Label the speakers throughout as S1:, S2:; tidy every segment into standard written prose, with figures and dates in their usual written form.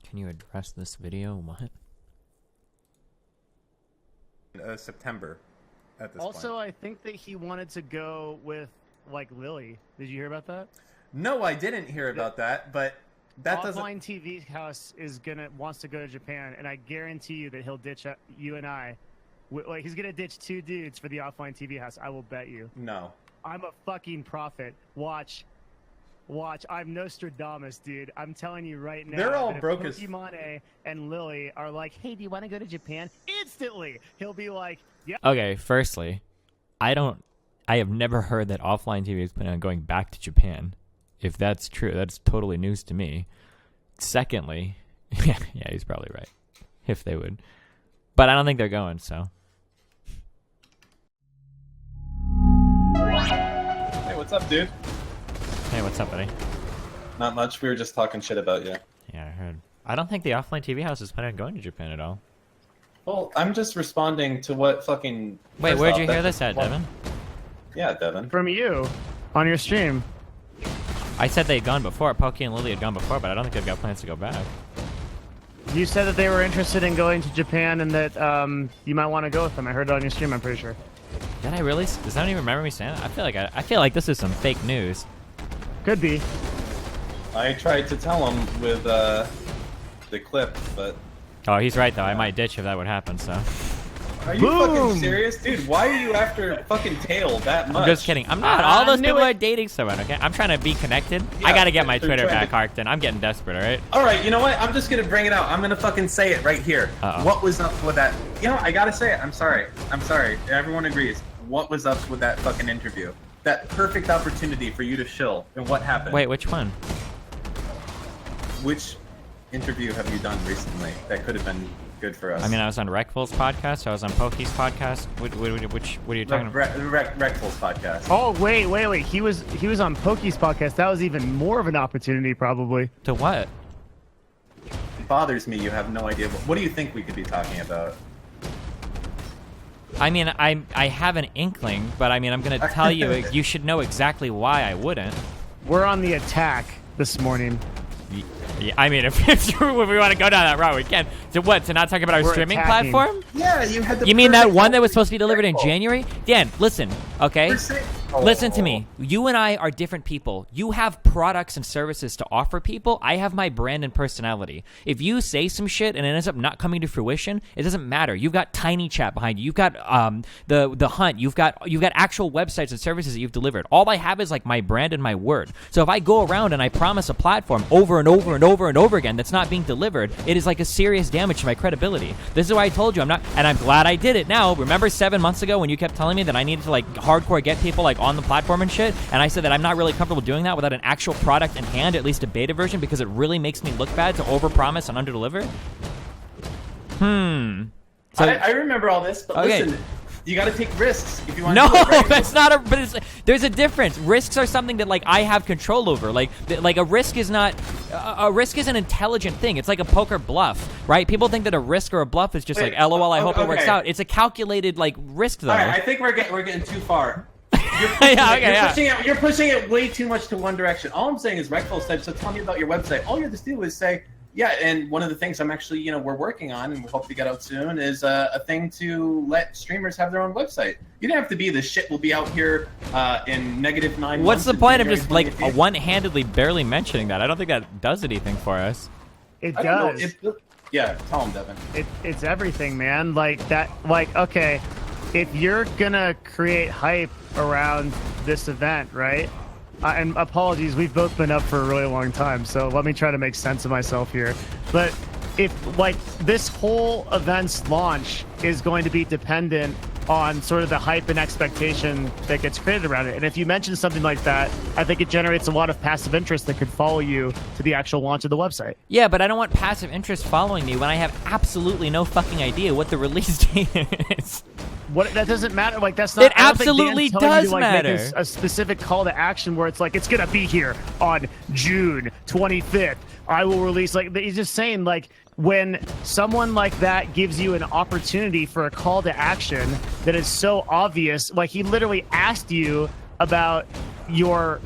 S1: Can you address this video? What?
S2: September at this
S3: Also,
S2: point.
S3: I think that he wanted to go with, like, Lily. Did you hear about that?
S2: No, I didn't hear about that, but that
S3: Offline TV House wants to go to Japan, and I guarantee you that he'll ditch you and I. Like, he's gonna ditch 2 dudes for the Offline TV House. I will bet you.
S2: No.
S3: I'm a fucking prophet. Watch. I'm Nostradamus, dude. I'm telling you right now.
S2: They're all broke as...
S3: Pokemon and Lily are like, hey, do you want to go to Japan? Instantly, he'll be like, yeah.
S1: Okay, firstly, I have never heard that Offline TV is planning on going back to Japan. If that's true, that's totally news to me. Secondly, yeah, he's probably right. If they would. But I don't think they're going, so.
S4: Hey, what's up, dude?
S1: Hey, what's up, buddy?
S4: Not much. We were just talking shit about you.
S1: Yeah, I heard. I don't think the Offline TV House is planning on going to Japan at all.
S4: Well, I'm just responding to what fucking...
S1: Wait, where'd you hear this at, Devin?
S4: Yeah, Devin.
S3: From you, on your stream.
S1: I said they'd gone before. Pokey and Lily had gone before, but I don't think they've got plans to go back.
S3: You said that they were interested in going to Japan and that you might want to go with them. I heard it on your stream, I'm pretty sure.
S1: Did I really? Does anyone even remember me saying that? I feel like this is some fake news.
S3: Could be.
S4: I tried to tell him with the clip, but...
S1: Oh, he's right, though. I might ditch if that would happen, so.
S4: Are you fucking serious? Dude, why are you after fucking Tail that much?
S1: I'm just kidding. I'm not. All those people are dating someone, okay? I'm trying to be connected.
S4: Yeah,
S1: I gotta get my
S4: they're
S1: Twitter
S4: trying
S1: back,
S4: to...
S1: Harkdan. I'm getting desperate, alright?
S2: Alright, you know what? I'm just gonna bring it out. I'm gonna fucking say it right here.
S1: Uh-oh.
S2: What was up with that? You know, I gotta say it. I'm sorry. Everyone agrees. What was up with that fucking interview? That perfect opportunity for you to shill. And what happened?
S1: Wait, which one?
S2: Which interview have you done recently that could have been good for us?
S1: I mean, I was on Reckful's podcast. I was on Pokey's podcast. What are you talking about?
S2: Reckful's podcast.
S3: Oh, wait. He was on Pokey's podcast. That was even more of an opportunity, probably.
S1: To what?
S2: It bothers me. You have no idea. What do you think we could be talking about?
S1: I mean, I have an inkling, but I mean, I'm gonna tell you. You should know exactly why I wouldn't.
S3: We're on the attack this morning.
S1: Yeah, I mean, if we want to go down that route, we can. To what? To not talk about our streaming platform?
S2: Yeah, you had the.
S1: You mean that one that was supposed to be delivered in January? Dan, listen, okay? Listen to me. You and I are different people. You have products and services to offer people. I have my brand and personality. If you say some shit and it ends up not coming to fruition, it doesn't matter. You've got Tiny Chat behind you. You've got the Hunt. You've got actual websites and services that you've delivered. All I have is like my brand and my word. So if I go around and I promise a platform over and over and over and over again that's not being delivered, it is like a serious damage to my credibility. This is why I told you I'm not, and I'm glad I did it now. Remember 7 months ago when you kept telling me that I needed to like hardcore get people like on the platform and shit, and I said that I'm not really comfortable doing that without an actual product in hand, at least a beta version, because it really makes me look bad to overpromise and underdeliver? So,
S2: I remember all this, but
S1: okay.
S2: Listen, you got to take risks if you want
S1: no,
S2: to do it, right?
S1: that's not a. But there's a difference. Risks are something that like I have control over. Like a risk is not. A risk is an intelligent thing. It's like a poker bluff, right? People think that a risk or a bluff is just like, LOL, I hope it works out. It's a calculated like risk, though.
S2: All right, I think we're getting too far. You're pushing it way too much to one direction. All I'm saying is Reckful said, so tell me about your website. All you have to do is say, yeah, and one of the things I'm actually, we're working on and we hope to get out soon is a thing to let streamers have their own website. You don't have to be the shit will be out here in -9 months.
S1: What's the point of just like one-handedly barely mentioning that? I don't think that does anything for us.
S3: It does.
S2: Yeah, tell him, Devin.
S3: It's everything, man. Like that. Like, okay, if you're gonna create hype around this event, right? And apologies, we've both been up for a really long time, so let me try to make sense of myself here. But if, like, this whole event's launch is going to be dependent on sort of the hype and expectation that gets created around it. And if you mention something like that, I think it generates a lot of passive interest that could follow you to the actual launch of the website.
S1: Yeah, but I don't want passive interest following me when I have absolutely no fucking idea what the release date is.
S3: What, that doesn't matter. Like, that's not.
S1: It absolutely does matter.
S3: Make a specific call to action where it's like it's gonna be here on June 25th. I will release. Like, he's just saying, like, when someone like that gives you an opportunity for a call to action that is so obvious, like he literally asked you about your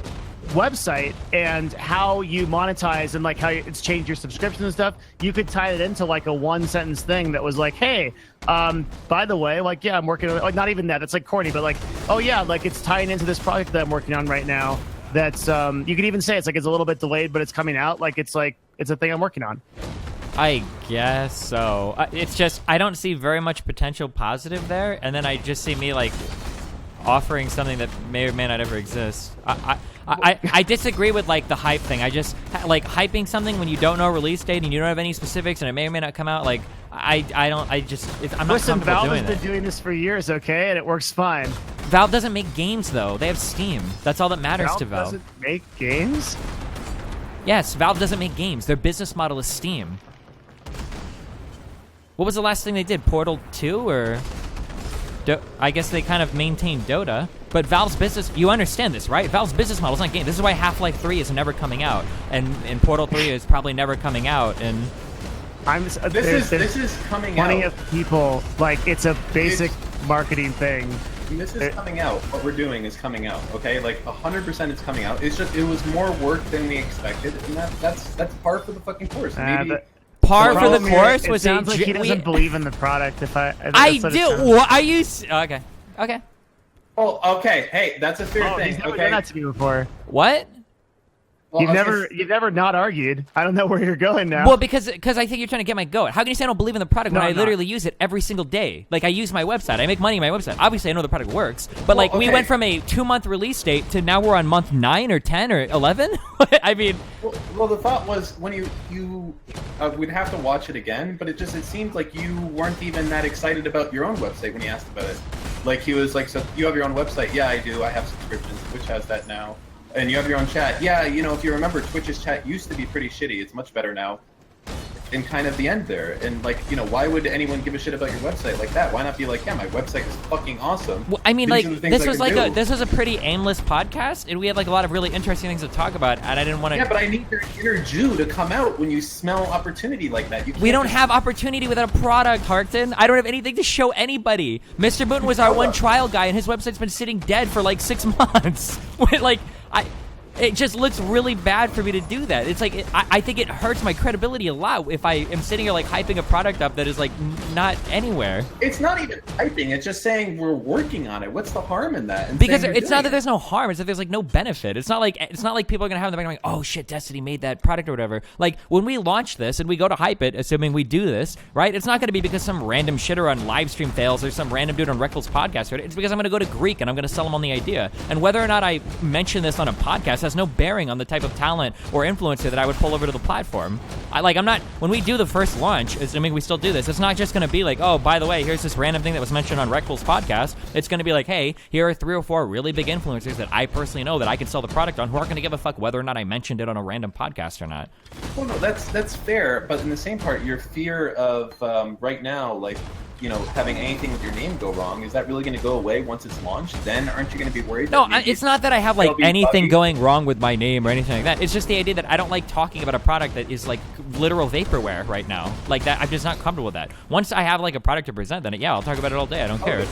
S3: website and how you monetize and like how it's changed your subscriptions and stuff, you could tie it into like a 1-sentence thing that was like, hey, by the way, like, yeah, I'm working on, like, not even that, it's like corny, but like, oh yeah, like it's tying into this project that I'm working on right now. That's you could even say it's like it's a little bit delayed, but it's coming out. Like it's a thing I'm working on.
S1: I guess so. It's just I don't see very much potential positive there, and then I just see me like offering something that may or may not ever exist. I disagree with like the hype thing. I just like hyping something when you don't know a release date and you don't have any specifics and it may or may not come out. Like I'm not
S3: Listen,
S1: comfortable
S3: Valve
S1: doing
S3: has been
S1: it.
S3: doing this for years, okay, and it works fine.
S1: Valve doesn't make games though. They have Steam. That's all that matters to Valve.
S3: Doesn't make games.
S1: Yes, Valve doesn't make games. Their business model is Steam. What was the last thing they did? Portal 2 or? I guess they kind of maintained Dota. But Valve's business, you understand this, right? Valve's business model is not game. This is why Half-Life 3 is never coming out, and Portal 3 is probably never coming out. And
S2: This is coming out.
S3: Plenty of people like it's a basic marketing thing.
S2: This is coming out. What we're doing is coming out. Okay, like 100% it's coming out. It's just it was more work than we expected, and that's par for the fucking course. Maybe.
S1: Par for the course
S3: it
S1: was
S3: sounds like he doesn't believe in the product.
S1: I do. What are you? Okay. Okay.
S2: Oh, okay. Hey, that's a fair thing.
S3: He's never
S2: okay.
S3: done that to me before.
S1: What?
S2: Well,
S3: You've never not argued. I don't know where you're going now.
S1: Well, because I think you're trying to get my goat. How can you say I don't believe in the product when
S3: No,
S1: I
S3: I'm not.
S1: literally use it every single day? Like I use my website. I make money on my website. Obviously, I know the product works. But like we
S2: okay.
S1: went from a 2-month release date to now we're on month 9 or 10 or 11. I mean,
S2: well, the thought was when you we'd have to watch it again, but it seemed like you weren't even that excited about your own website when he asked about it. Like he was like, so you have your own website? Yeah, I do. I have subscriptions. Twitch has that now. And you have your own chat. Yeah, you know, if you remember, Twitch's chat used to be pretty shitty. It's much better now. And kind of the end there. And like, you know, why would anyone give a shit about your website like that? Why not be like, yeah, my website is fucking awesome.
S1: well, I mean,
S2: These
S1: like
S2: are the things I can do.
S1: this was a pretty aimless podcast, and we had like a lot of really interesting things to talk about, and I didn't want to.
S2: Yeah, but I need your inner Jew to come out when you smell opportunity like that. You
S1: We
S2: can't
S1: don't
S2: just-
S1: have opportunity without a product, Harkdan. I don't have anything to show anybody. MrMouton was our one trial guy, and his website's been sitting dead for like 6 months. It just looks really bad for me to do that. It's like I think it hurts my credibility a lot if I am sitting here like hyping a product up that is like not anywhere.
S2: It's not even typing. It's just saying we're working on it. What's the harm in that? And
S1: Because
S2: saying
S1: it's
S2: you're
S1: not that
S2: doing
S1: there's no harm; it's that there's like no benefit. It's not like people are gonna have in the back going, "Oh shit, Destiny made that product or whatever." Like when we launch this and we go to hype it, assuming we do this, right? It's not gonna be because some random shitter on Livestream fails or some random dude on Reckless podcast. Right? It's because I'm gonna go to Greek and I'm gonna sell them on the idea. And whether or not I mention this on a podcast has no bearing on the type of talent or influencer that I would pull over to the platform. I'm not. When we do the first launch, assuming we still do this, it's not just gonna be like, oh, by the way, here's this random thing that was mentioned on Reckless podcast. It's gonna be like, hey, here are 3 or 4 really big influencers that I personally know that I can sell the product on who aren't gonna give a fuck whether or not I mentioned it on a random podcast or not.
S2: Well, no, that's fair. But in the same part, your fear of right now, like, you know, having anything with your name go wrong, is that really going to go away once it's launched? Then aren't you going to be worried?
S1: No,
S2: that maybe
S1: it's not that I have like
S2: it'll be
S1: anything
S2: buggy?
S1: going wrong with my name or anything like that. It's just the idea that I don't like talking about a product that is like literal vaporware right now. Like that, I'm just not comfortable with that. Once I have like a product to present, then yeah, I'll talk about it all day. I don't care.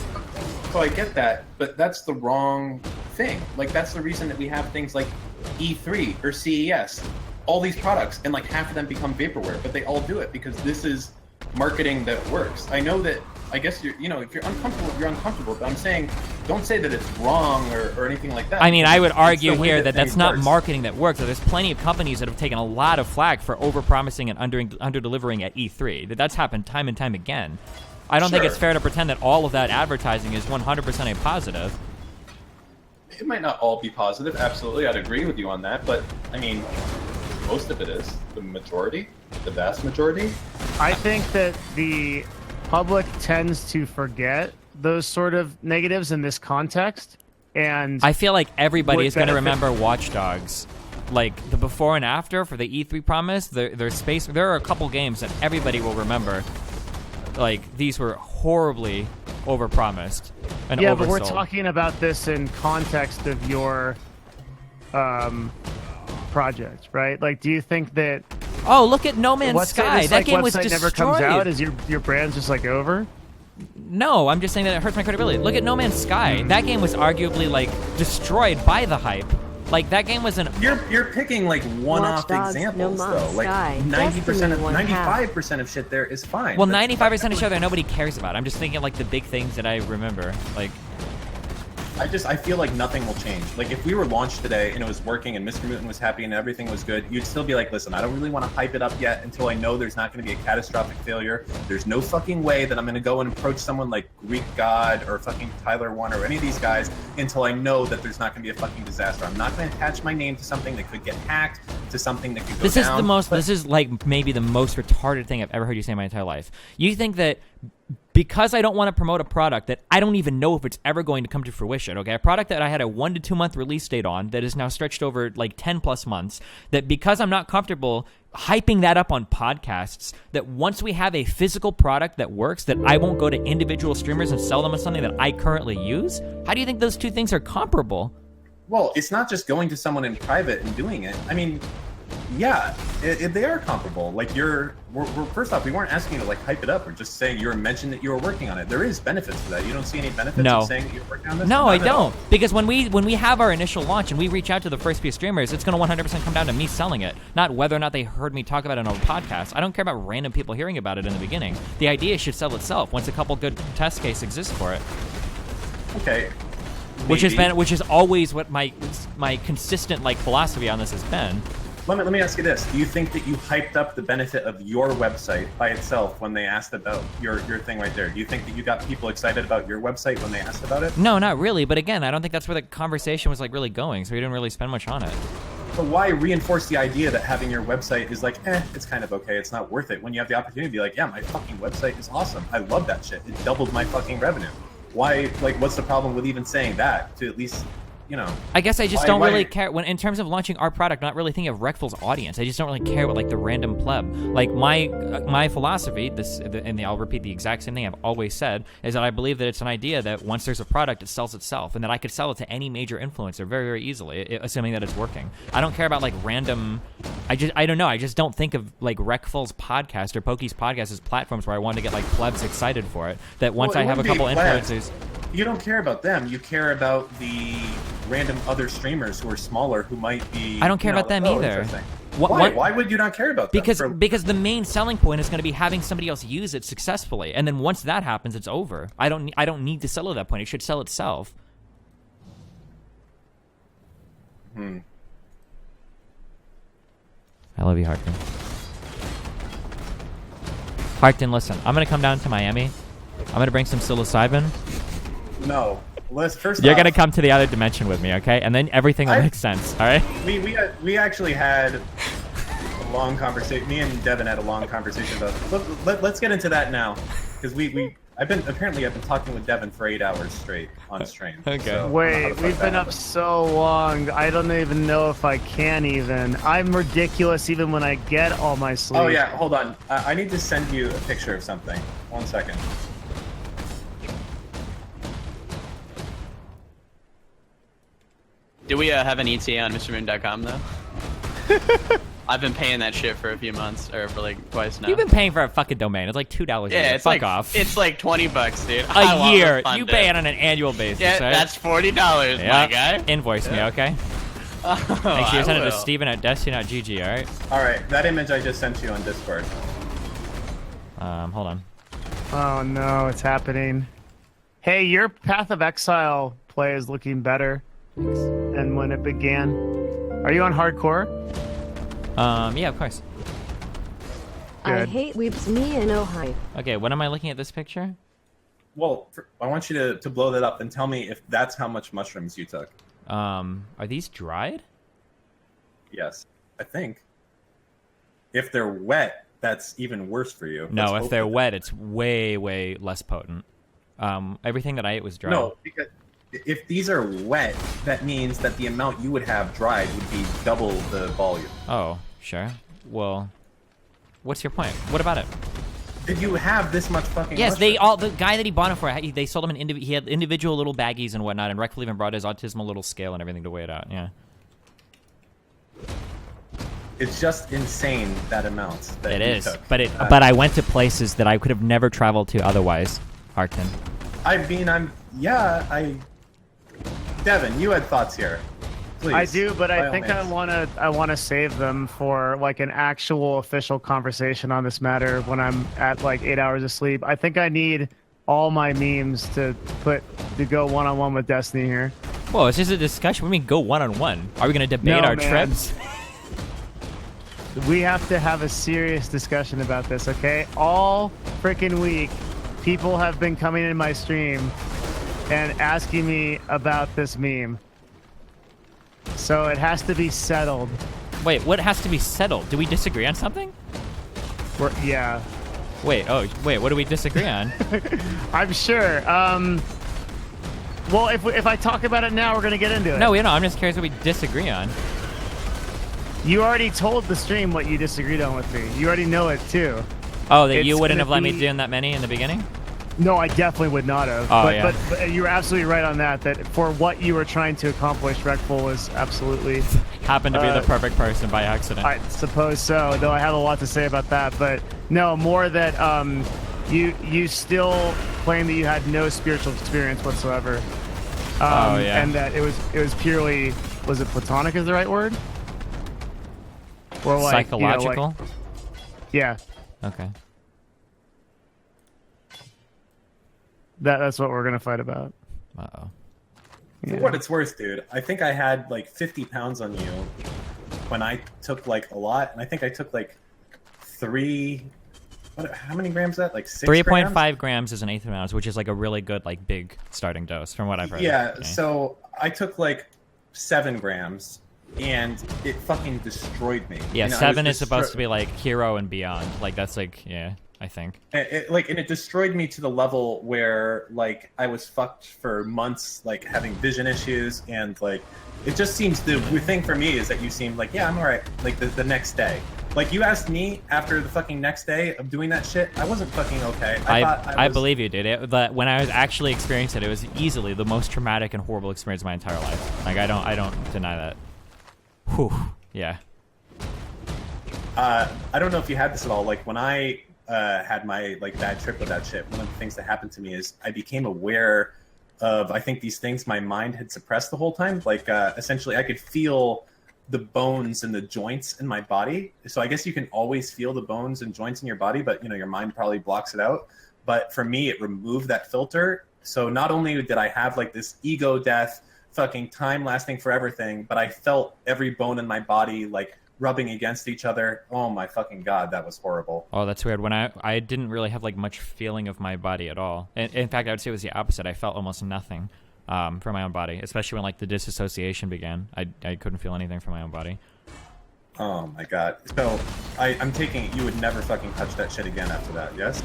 S2: So I get that, but that's the wrong thing. Like that's the reason that we have things like E3 or CES, all these products, and like half of them become vaporware, but they all do it because this is marketing that works. I know that. I guess if you're uncomfortable, you're uncomfortable. But I'm saying, don't say that it's wrong or anything like that.
S1: I mean, I would
S2: It's the
S1: argue
S2: way
S1: here that that's
S2: things
S1: not
S2: works.
S1: marketing that works. There's plenty of companies that have taken a lot of flack for over-promising and under-delivering at E3. That's happened time and time again. I don't think it's
S2: Sure.
S1: fair to pretend that all of that advertising is 100% a positive.
S2: It might not all be positive. Absolutely, I'd agree with you on that. But I mean, most of it is. The majority, the vast majority.
S3: I think that the public tends to forget those sort of negatives in this context, and
S1: I feel like everybody
S3: would
S1: is going to
S3: benefit-
S1: remember Watch Dogs. Like the before and after for the E3 promise, there's space. There are a couple games that everybody will remember. Like these were horribly overpromised and
S3: yeah,
S1: oversold.
S3: but we're talking about this in context of your project, right? Like, do you think that
S1: Oh, look at No Man's
S3: let's say
S1: Sky.
S3: this,
S1: That
S3: like,
S1: game was
S3: website
S1: destroyed.
S3: never comes out? Is your brand's just like over?
S1: No, I'm just saying that it hurts my credibility. Look at No Man's Sky. That game was arguably like destroyed by the hype. Like that game was an.
S2: You're picking like one-off
S5: Watch Dogs,
S2: examples
S5: No
S2: though. Like
S5: Sky,
S2: 90% of
S5: Destiny
S2: 95% of shit there is fine.
S1: Well,
S2: That's
S1: 95% of show that nobody cares about. I'm just thinking like the big things that I remember. Like,
S2: I feel like nothing will change. Like if we were launched today and it was working and MrMouton was happy and everything was good, you'd still be like, listen, I don't really want to hype it up yet until I know there's not going to be a catastrophic failure. There's no fucking way that I'm going to go and approach someone like Greek God or fucking Tyler One or any of these guys until I know that there's not going to be a fucking disaster. I'm not going to attach my name to something that could get hacked, to something that could go
S1: this
S2: down.
S1: is the most. This is like maybe the most retarded thing I've ever heard you say in my entire life. You think that because I don't want to promote a product that I don't even know if it's ever going to come to fruition, okay? A product that I had a 1 to 2 month release date on that is now stretched over like 10 plus months, that because I'm not comfortable hyping that up on podcasts, that once we have a physical product that works, that I won't go to individual streamers and sell them as something that I currently use? How do you think those two things are comparable?
S2: Well, it's not just going to someone in private and doing it. I mean, yeah, they are comparable. Like we're first off, we weren't asking you to like hype it up or just saying you were mentioned that you were working on it. There is benefits to that. You don't see any benefits
S1: No.
S2: of saying that you're working on this?
S1: No,
S2: Not
S1: I
S2: at
S1: don't.
S2: all.
S1: Because when we have our initial launch and we reach out to the first few streamers, it's going to 100% come down to me selling it, not whether or not they heard me talk about it on a podcast. I don't care about random people hearing about it in the beginning. The idea should sell itself once a couple good test cases exist for it.
S2: Okay.
S1: Which has
S2: maybe.
S1: been, which is always what my consistent like philosophy on this has been.
S2: Let me ask you this. Do you think that you hyped up the benefit of your website by itself when they asked about your thing right there? Do you think that you got people excited about your website when they asked about it?
S1: No, not really. But again, I don't think that's where the conversation was like really going. So we didn't really spend much on it.
S2: But why reinforce the idea that having your website is like, it's kind of okay, it's not worth it, when you have the opportunity to be like, yeah, my fucking website is awesome. I love that shit. It doubled my fucking revenue. Why, like, what's the problem with even saying that to at least, you know?
S1: I guess I just
S2: Why-
S1: don't
S2: why-
S1: really care when, in terms of launching our product, not really thinking of Reckful's audience. I just don't really care what like the random pleb. Like my philosophy, and I'll repeat the exact same thing I've always said, is that I believe that it's an idea that once there's a product, it sells itself, and that I could sell it to any major influencer very, very easily, assuming that it's working. I don't care about like random. I don't know. I just don't think of like Reckful's podcast or Pokey's podcast as platforms where I want to get like plebs excited for it. That once
S2: Well,
S1: I
S2: it
S1: have a
S2: wouldn't be
S1: couple
S2: plebs.
S1: influencers.
S2: You don't care about them. You care about the random other streamers who are smaller who might be.
S1: I don't care
S2: you know,
S1: about them
S2: oh,
S1: either.
S2: interesting.
S1: What-
S2: Why?
S1: what-
S2: Why would you not care about them?
S1: Because the main selling point is going to be having somebody else use it successfully, and then once that happens, it's over. I don't need to sell at that point. It should sell itself. I love you, Harkdan. Harkdan, listen. I'm going to come down to Miami. I'm going to bring some psilocybin.
S2: No. Let's first.
S1: You're
S2: off,
S1: going to come to the other dimension with me, okay? And then everything will make sense. All right?
S2: We actually had a long conversation. Me and Devin had a long conversation about. Let's get into that now, because I've been talking with Devin for 8 hours straight on stream.
S1: Okay.
S2: So I don't know how
S3: Wait,
S2: the fuck
S3: we've
S2: that
S3: been up
S2: happened.
S3: so long. I don't even know if I can even. I'm ridiculous even when I get all my sleep.
S2: Oh yeah, hold on. I need to send you a picture of something. 1 second.
S6: Do we have an ETA on MrMouton.com though? I've been paying that shit for a few months, or for like twice now.
S1: You've been paying for a fucking domain. It's like $2 a year.
S6: yeah, it's
S1: Fuck
S6: like
S1: off.
S6: It's like $20, dude.
S1: a year. You pay it on an annual basis,
S6: Yeah,
S1: right?
S6: that's $40, my guy.
S1: Invoice me, okay?
S6: Oh,
S1: Make sure you send it to
S6: will.
S1: Steven at Destiny.gg, alright?
S2: All right, that image I just sent you on Discord.
S1: Hold on.
S3: Oh no, it's happening. Hey, your Path of Exile play is looking better than when it began. Are you on hardcore?
S1: Yeah, of course.
S5: I
S3: Good.
S5: hate weeps me and oh hype.
S1: Okay, when am I looking at this picture?
S2: Well, I want you to blow that up and tell me if that's how much mushrooms you took.
S1: Are these dried?
S2: Yes, I think. If they're wet, that's even worse for you.
S1: No,
S2: Let's
S1: if
S2: hope
S1: they're
S2: that-
S1: wet, it's way, way less potent. Everything that I ate was dried.
S2: No, because if these are wet, that means that the amount you would have dried would be double the volume.
S1: Oh, sure. Well, what's your point? What about it?
S2: Did you have this much fucking
S1: Yes,
S2: mushroom?
S1: the guy that he bought it for, they sold him he had individual little baggies and whatnot, and Reckful even brought his autismal little scale and everything to weigh it out. Yeah.
S2: It's just insane, that amount that
S1: It
S2: you
S1: is,
S2: took.
S1: but but I went to places that I could have never traveled to otherwise, Harkdan.
S2: I mean, Devin, you had thoughts here.
S4: Please.
S3: I do, but
S4: by
S3: I
S4: all
S3: think
S4: means.
S3: I wanna save them for like an actual official conversation on this matter when I'm at like 8 hours of sleep. I think I need all my memes to go one-on-one with Destiny here.
S1: Whoa, it's just a discussion. What do you mean go one-on-one? Are we gonna debate
S3: No,
S1: our
S3: man.
S1: trips?
S3: We have to have a serious discussion about this, okay? All freaking week, people have been coming in my stream and asking me about this meme. So it has to be settled.
S1: Wait, what has to be settled? Do we disagree on something?
S3: Yeah,
S1: Wait, what do we disagree on?
S3: I'm sure. Well, if I talk about it now, we're gonna get into it.
S1: No, I'm just curious what we disagree on.
S3: You already told the stream what you disagreed on with me. You already know it too.
S1: Oh, that
S3: It's
S1: you wouldn't
S3: gonna
S1: have let me
S3: be-
S1: do that many in the beginning?
S3: No, I definitely would not have.
S1: Oh,
S3: but,
S1: yeah.
S3: but you're absolutely right on that. That for what you were trying to accomplish, Wreckful was absolutely.
S1: Happened to be the perfect person by accident.
S3: I suppose so. Though I have a lot to say about that. But no, more that you still claim that you had no spiritual experience whatsoever.
S1: Oh, yeah.
S3: And that it was purely, was it platonic? Is the right word? Or like
S1: Psychological?
S3: Yeah,
S1: Okay.
S3: that's what we're gonna fight about.
S1: Uh-oh.
S4: For what it's worth, dude, I think I had like 50 pounds on you when I took like a lot, and I think I took like how many grams is that? Like 6 grams?
S1: 3.5 grams is an eighth of an ounce, which is like a really good, like, big starting dose from what I've heard.
S4: Yeah,
S1: Okay.
S4: so I took like 7 grams, and it fucking destroyed me.
S1: Yeah,
S4: You know, it
S1: 7
S4: was
S1: is supposed to be like hero and beyond. Like, that's like, yeah, I think.
S4: And it destroyed me to the level where like I was fucked for months, like having vision issues, and like it just seems the thing for me is that you seemed like, yeah, I'm alright. Like the next day, like you asked me after the fucking next day of doing that shit, I wasn't fucking okay.
S1: I believe you, dude. But when I was actually experiencing it, it was easily the most traumatic and horrible experience of my entire life. Like, I don't deny that. Whew. Yeah.
S4: I don't know if you had this at all. Like when I had my like bad trip with that shit, one of the things that happened to me is I became aware of, I think, these things my mind had suppressed the whole time. Like essentially I could feel the bones and the joints in my body. So I guess you can always feel the bones and joints in your body, but you know, your mind probably blocks it out. But for me, it removed that filter. So not only did I have like this ego death, fucking time lasting forever thing, but I felt every bone in my body like rubbing against each other. Oh my fucking god, that was horrible.
S1: Oh, that's weird. When I didn't really have like much feeling of my body at all. In fact, I would say it was the opposite. I felt almost nothing from my own body, especially when like the disassociation began. I couldn't feel anything from my own body.
S4: Oh my god. So I'm taking it you would never fucking touch that shit again after that, yes?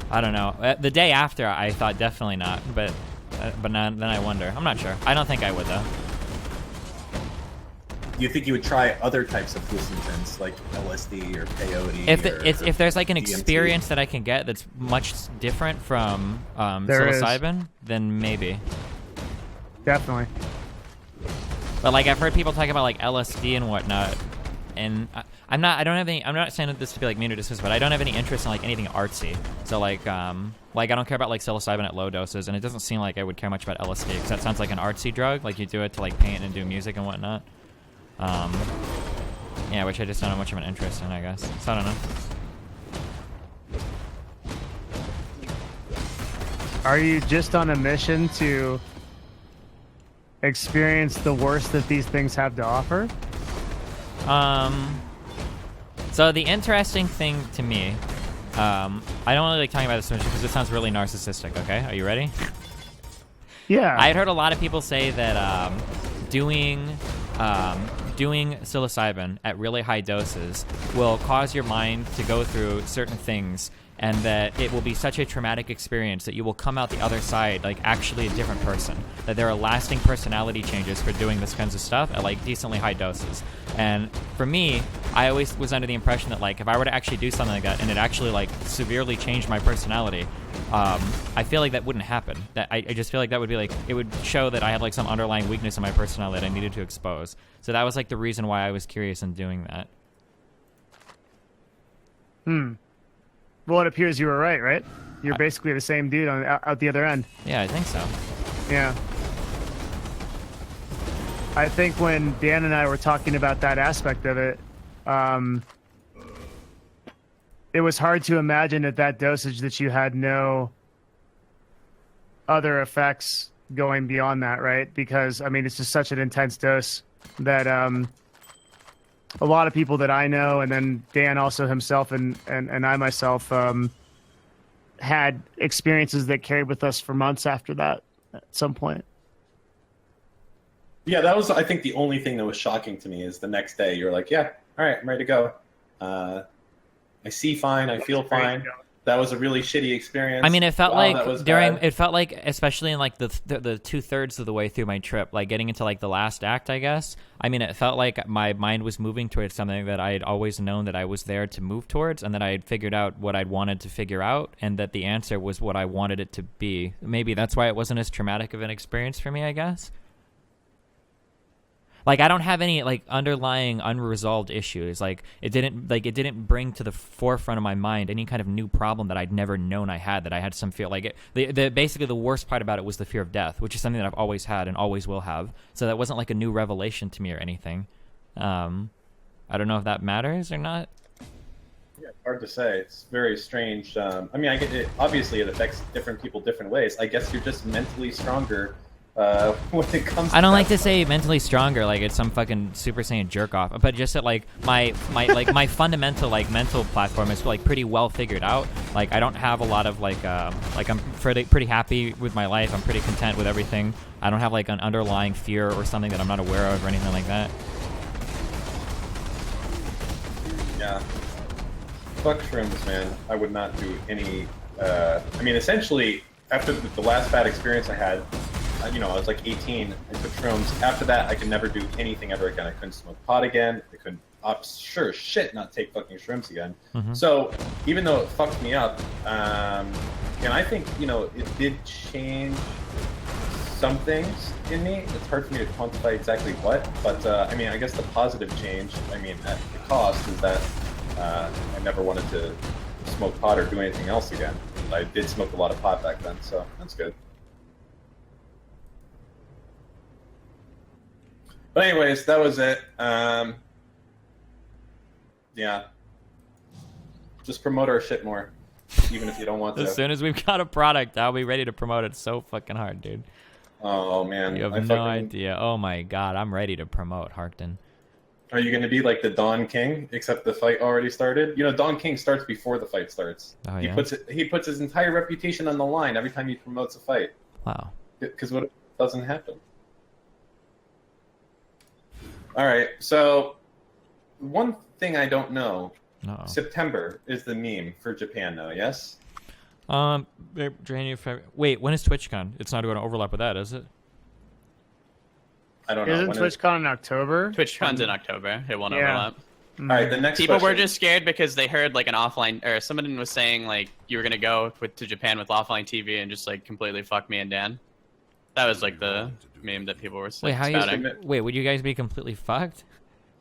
S1: I don't know. The day after, I thought definitely not, but then I wonder. I'm not sure. I don't think I would though.
S4: Do you think you would try other types of hallucinogens like LSD or peyote?
S1: If there's like an
S4: DMT?
S1: experience that I can get that's much different from
S3: There is.
S1: psilocybin, then maybe.
S3: Definitely.
S1: But like I've heard people talk about like LSD and whatnot, and I'm not saying this to be like mean or dismissive, but I don't have any interest in like anything artsy. So like I don't care about like psilocybin at low doses, and it doesn't seem like I would care much about LSD because that sounds like an artsy drug. Like you do it to like paint and do music and whatnot. Yeah, which I just don't have much of an interest in, I guess. So I don't know.
S3: Are you just on a mission to experience the worst that these things have to offer?
S1: So the interesting thing to me, I don't really like talking about this much because it sounds really narcissistic, okay? Are you ready?
S3: Yeah.
S1: I had heard a lot of people say that doing psilocybin at really high doses will cause your mind to go through certain things, and that it will be such a traumatic experience that you will come out the other side like actually a different person, that there are lasting personality changes for doing this kinds of stuff at like decently high doses. And for me, I always was under the impression that like if I were to actually do something like that and it actually like severely changed my personality, I feel like that wouldn't happen. That I just feel like that would be like, it would show that I had like some underlying weakness in my personality that I needed to expose. So that was like the reason why I was curious in doing that.
S3: Well, it appears you were right? You're basically the same dude out the other end.
S1: Yeah, I think so.
S3: Yeah. I think when Dan and I were talking about that aspect of it, it was hard to imagine at that dosage that you had no other effects going beyond that, right? Because, I mean, it's just such an intense dose that a lot of people that I know, and then Dan also himself and I myself, had experiences that carried with us for months after that at some point.
S4: Yeah, that was, I think, the only thing that was shocking to me is the next day you're like, yeah, all right, I'm ready to go. I see fine, I feel fine. That was a really shitty experience.
S1: I mean, it felt
S4: Wow,
S1: like it felt like, especially in like the 2/3 of the way through my trip, like getting into like the last act, I guess. I mean, it felt like my mind was moving towards something that I had always known that I was there to move towards, and that I had figured out what I'd wanted to figure out, and that the answer was what I wanted it to be. Maybe that's why it wasn't as traumatic of an experience for me, I guess. Like, I don't have any like underlying unresolved issues. Like it didn't bring to the forefront of my mind any kind of new problem that I'd never known I had. That I had some fear. Like basically the worst part about it was the fear of death, which is something that I've always had and always will have. So that wasn't like a new revelation to me or anything. I don't know if that matters or not.
S4: Yeah, hard to say. It's very strange. I mean, I get it. Obviously, it affects different people different ways. I guess you're just mentally stronger. When it comes to
S1: I don't like to say mentally stronger, like it's some fucking Super Saiyan jerk off, but just that like my my fundamental like mental platform is like pretty well figured out. Like I don't have a lot of like I'm pretty happy with my life. I'm pretty content with everything. I don't have like an underlying fear or something that I'm not aware of or anything like that.
S4: Yeah. Fuck shrooms, man. I would not do any. I mean, essentially, after the last bad experience I had. You know, I was like 18, I took shrooms. After that, I could never do anything ever again. I couldn't smoke pot again. I couldn't, sure as shit, not take fucking shrooms again.
S1: Mm-hmm.
S4: So, even though it fucked me up, and I think, you know, it did change some things in me. It's hard for me to quantify exactly what, but, I mean, I guess the positive change, I mean, at the cost is that I never wanted to smoke pot or do anything else again. I did smoke a lot of pot back then, so that's good. But anyways, that was it. Yeah. Just promote our shit more, even if you don't want to.
S1: As soon as we've got a product, I'll be ready to promote it so fucking hard, dude.
S4: Oh, man.
S1: You have no idea. Oh, my God. I'm ready to promote Harkdan.
S4: Are you going to be like the Don King, except the fight already started? You know, Don King starts before the fight starts.
S1: Oh,
S4: He
S1: yeah?
S4: puts his entire reputation on the line every time he promotes a fight.
S1: Wow.
S4: Because what if it doesn't happen? All right, so one thing I don't know,
S1: Uh-oh.
S4: September is the meme for Japan now, yes?
S1: January, February. Wait, when is TwitchCon? It's not going to overlap with that, is it?
S4: I don't know.
S3: Isn't
S4: When
S3: TwitchCon in October?
S6: TwitchCon's in October. It won't
S3: Yeah.
S6: overlap.
S4: All right, the next
S6: People were
S4: question.
S6: just scared because they heard like an offline, or someone was saying like you were gonna go to Japan with offline TV and just like completely fuck me and Dan. That was like the meme that people were
S1: Wait, how
S6: spouting.
S1: would you guys be completely fucked?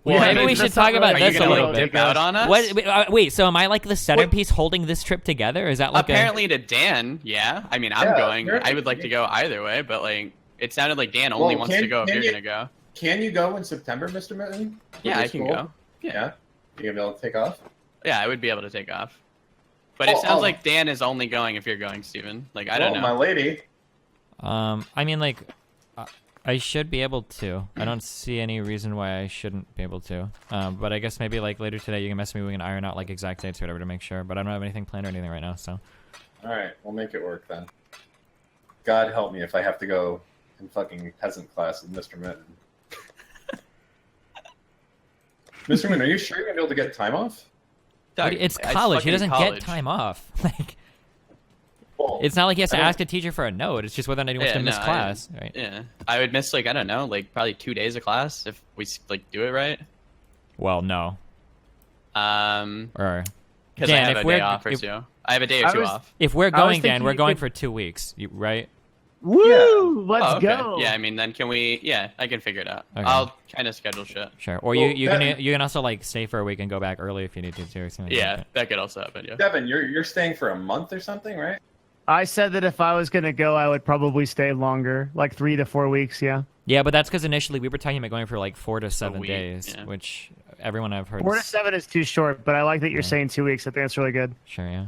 S6: Well,
S1: Well,
S6: I
S1: maybe
S6: mean,
S1: we should
S3: that's not
S1: talk about
S3: really-
S6: Are you
S1: this a
S6: gonna
S1: little
S6: like
S1: bit.
S6: dip out on us?
S1: Wait, so am I like the centerpiece holding this trip together? Is that like
S6: Apparently to Dan, yeah. I mean, I'm
S4: Yeah,
S6: going.
S4: you're-
S6: I would like to go either way, but like it sounded like Dan only wants to go if you're gonna go.
S4: Can you go in September, Mr. Mitten?
S6: Yeah, I can go.
S4: Yeah. You gonna be able to take off?
S6: Yeah, I would be able to take off. But it
S4: Oh,
S6: sounds
S4: oh.
S6: like Dan is only going if you're going, Steven. Like I don't know.
S4: My lady.
S1: I mean, like, I should be able to. I don't see any reason why I shouldn't be able to. But I guess maybe like later today you can message me. We can iron out like exact dates or whatever to make sure. But I don't have anything planned or anything right now. So.
S4: All right, we'll make it work then. God help me if I have to go in fucking peasant class with Mr. Mitten. Mr. Mitten, are you sure you're gonna be able to get time off?
S6: Doug,
S1: It's
S6: it's
S1: college. He
S6: fucking
S1: doesn't
S6: college.
S1: get time off. Like,
S4: Well,
S1: it's not like he has to
S4: I don't-
S1: ask a teacher for a note. It's just whether or not he wants to miss
S6: no,
S1: class, right?
S6: Yeah, I would miss like I don't know, like probably 2 days of class if we like do it right.
S1: Well, no. Or
S6: Because I
S1: Dan,
S6: have
S1: if
S6: a
S1: we're-
S6: day off or
S1: if-
S6: two. I have a day or
S3: I
S6: two
S3: was-
S6: off.
S1: if we're
S3: I was
S1: going, Dan,
S3: thinking
S1: we're
S3: you
S1: going
S3: could-
S1: for 2 weeks, right?
S3: Woo! Let's
S6: Oh, okay.
S3: go.
S6: Yeah, I mean, then can we? Yeah, I can figure it out.
S1: Okay.
S6: I'll kind of schedule shit.
S1: Sure. Or
S4: Well,
S1: you
S4: that-
S1: can also like stay for a week and go back early if you need to too. Or something
S6: Yeah,
S1: like that.
S6: that could also happen. Yeah.
S4: Devin, you're staying for a month or something, right?
S3: I said that if I was gonna go, I would probably stay longer, like 3 to 4 weeks. Yeah.
S1: Yeah, but that's because initially we were talking about going for like 4 to 7
S6: week,
S1: days,
S6: yeah.
S1: which everyone I've heard.
S3: 4 to 7 is too short, but I like that you're saying 2 weeks. I think that's really good.
S1: Sure, yeah.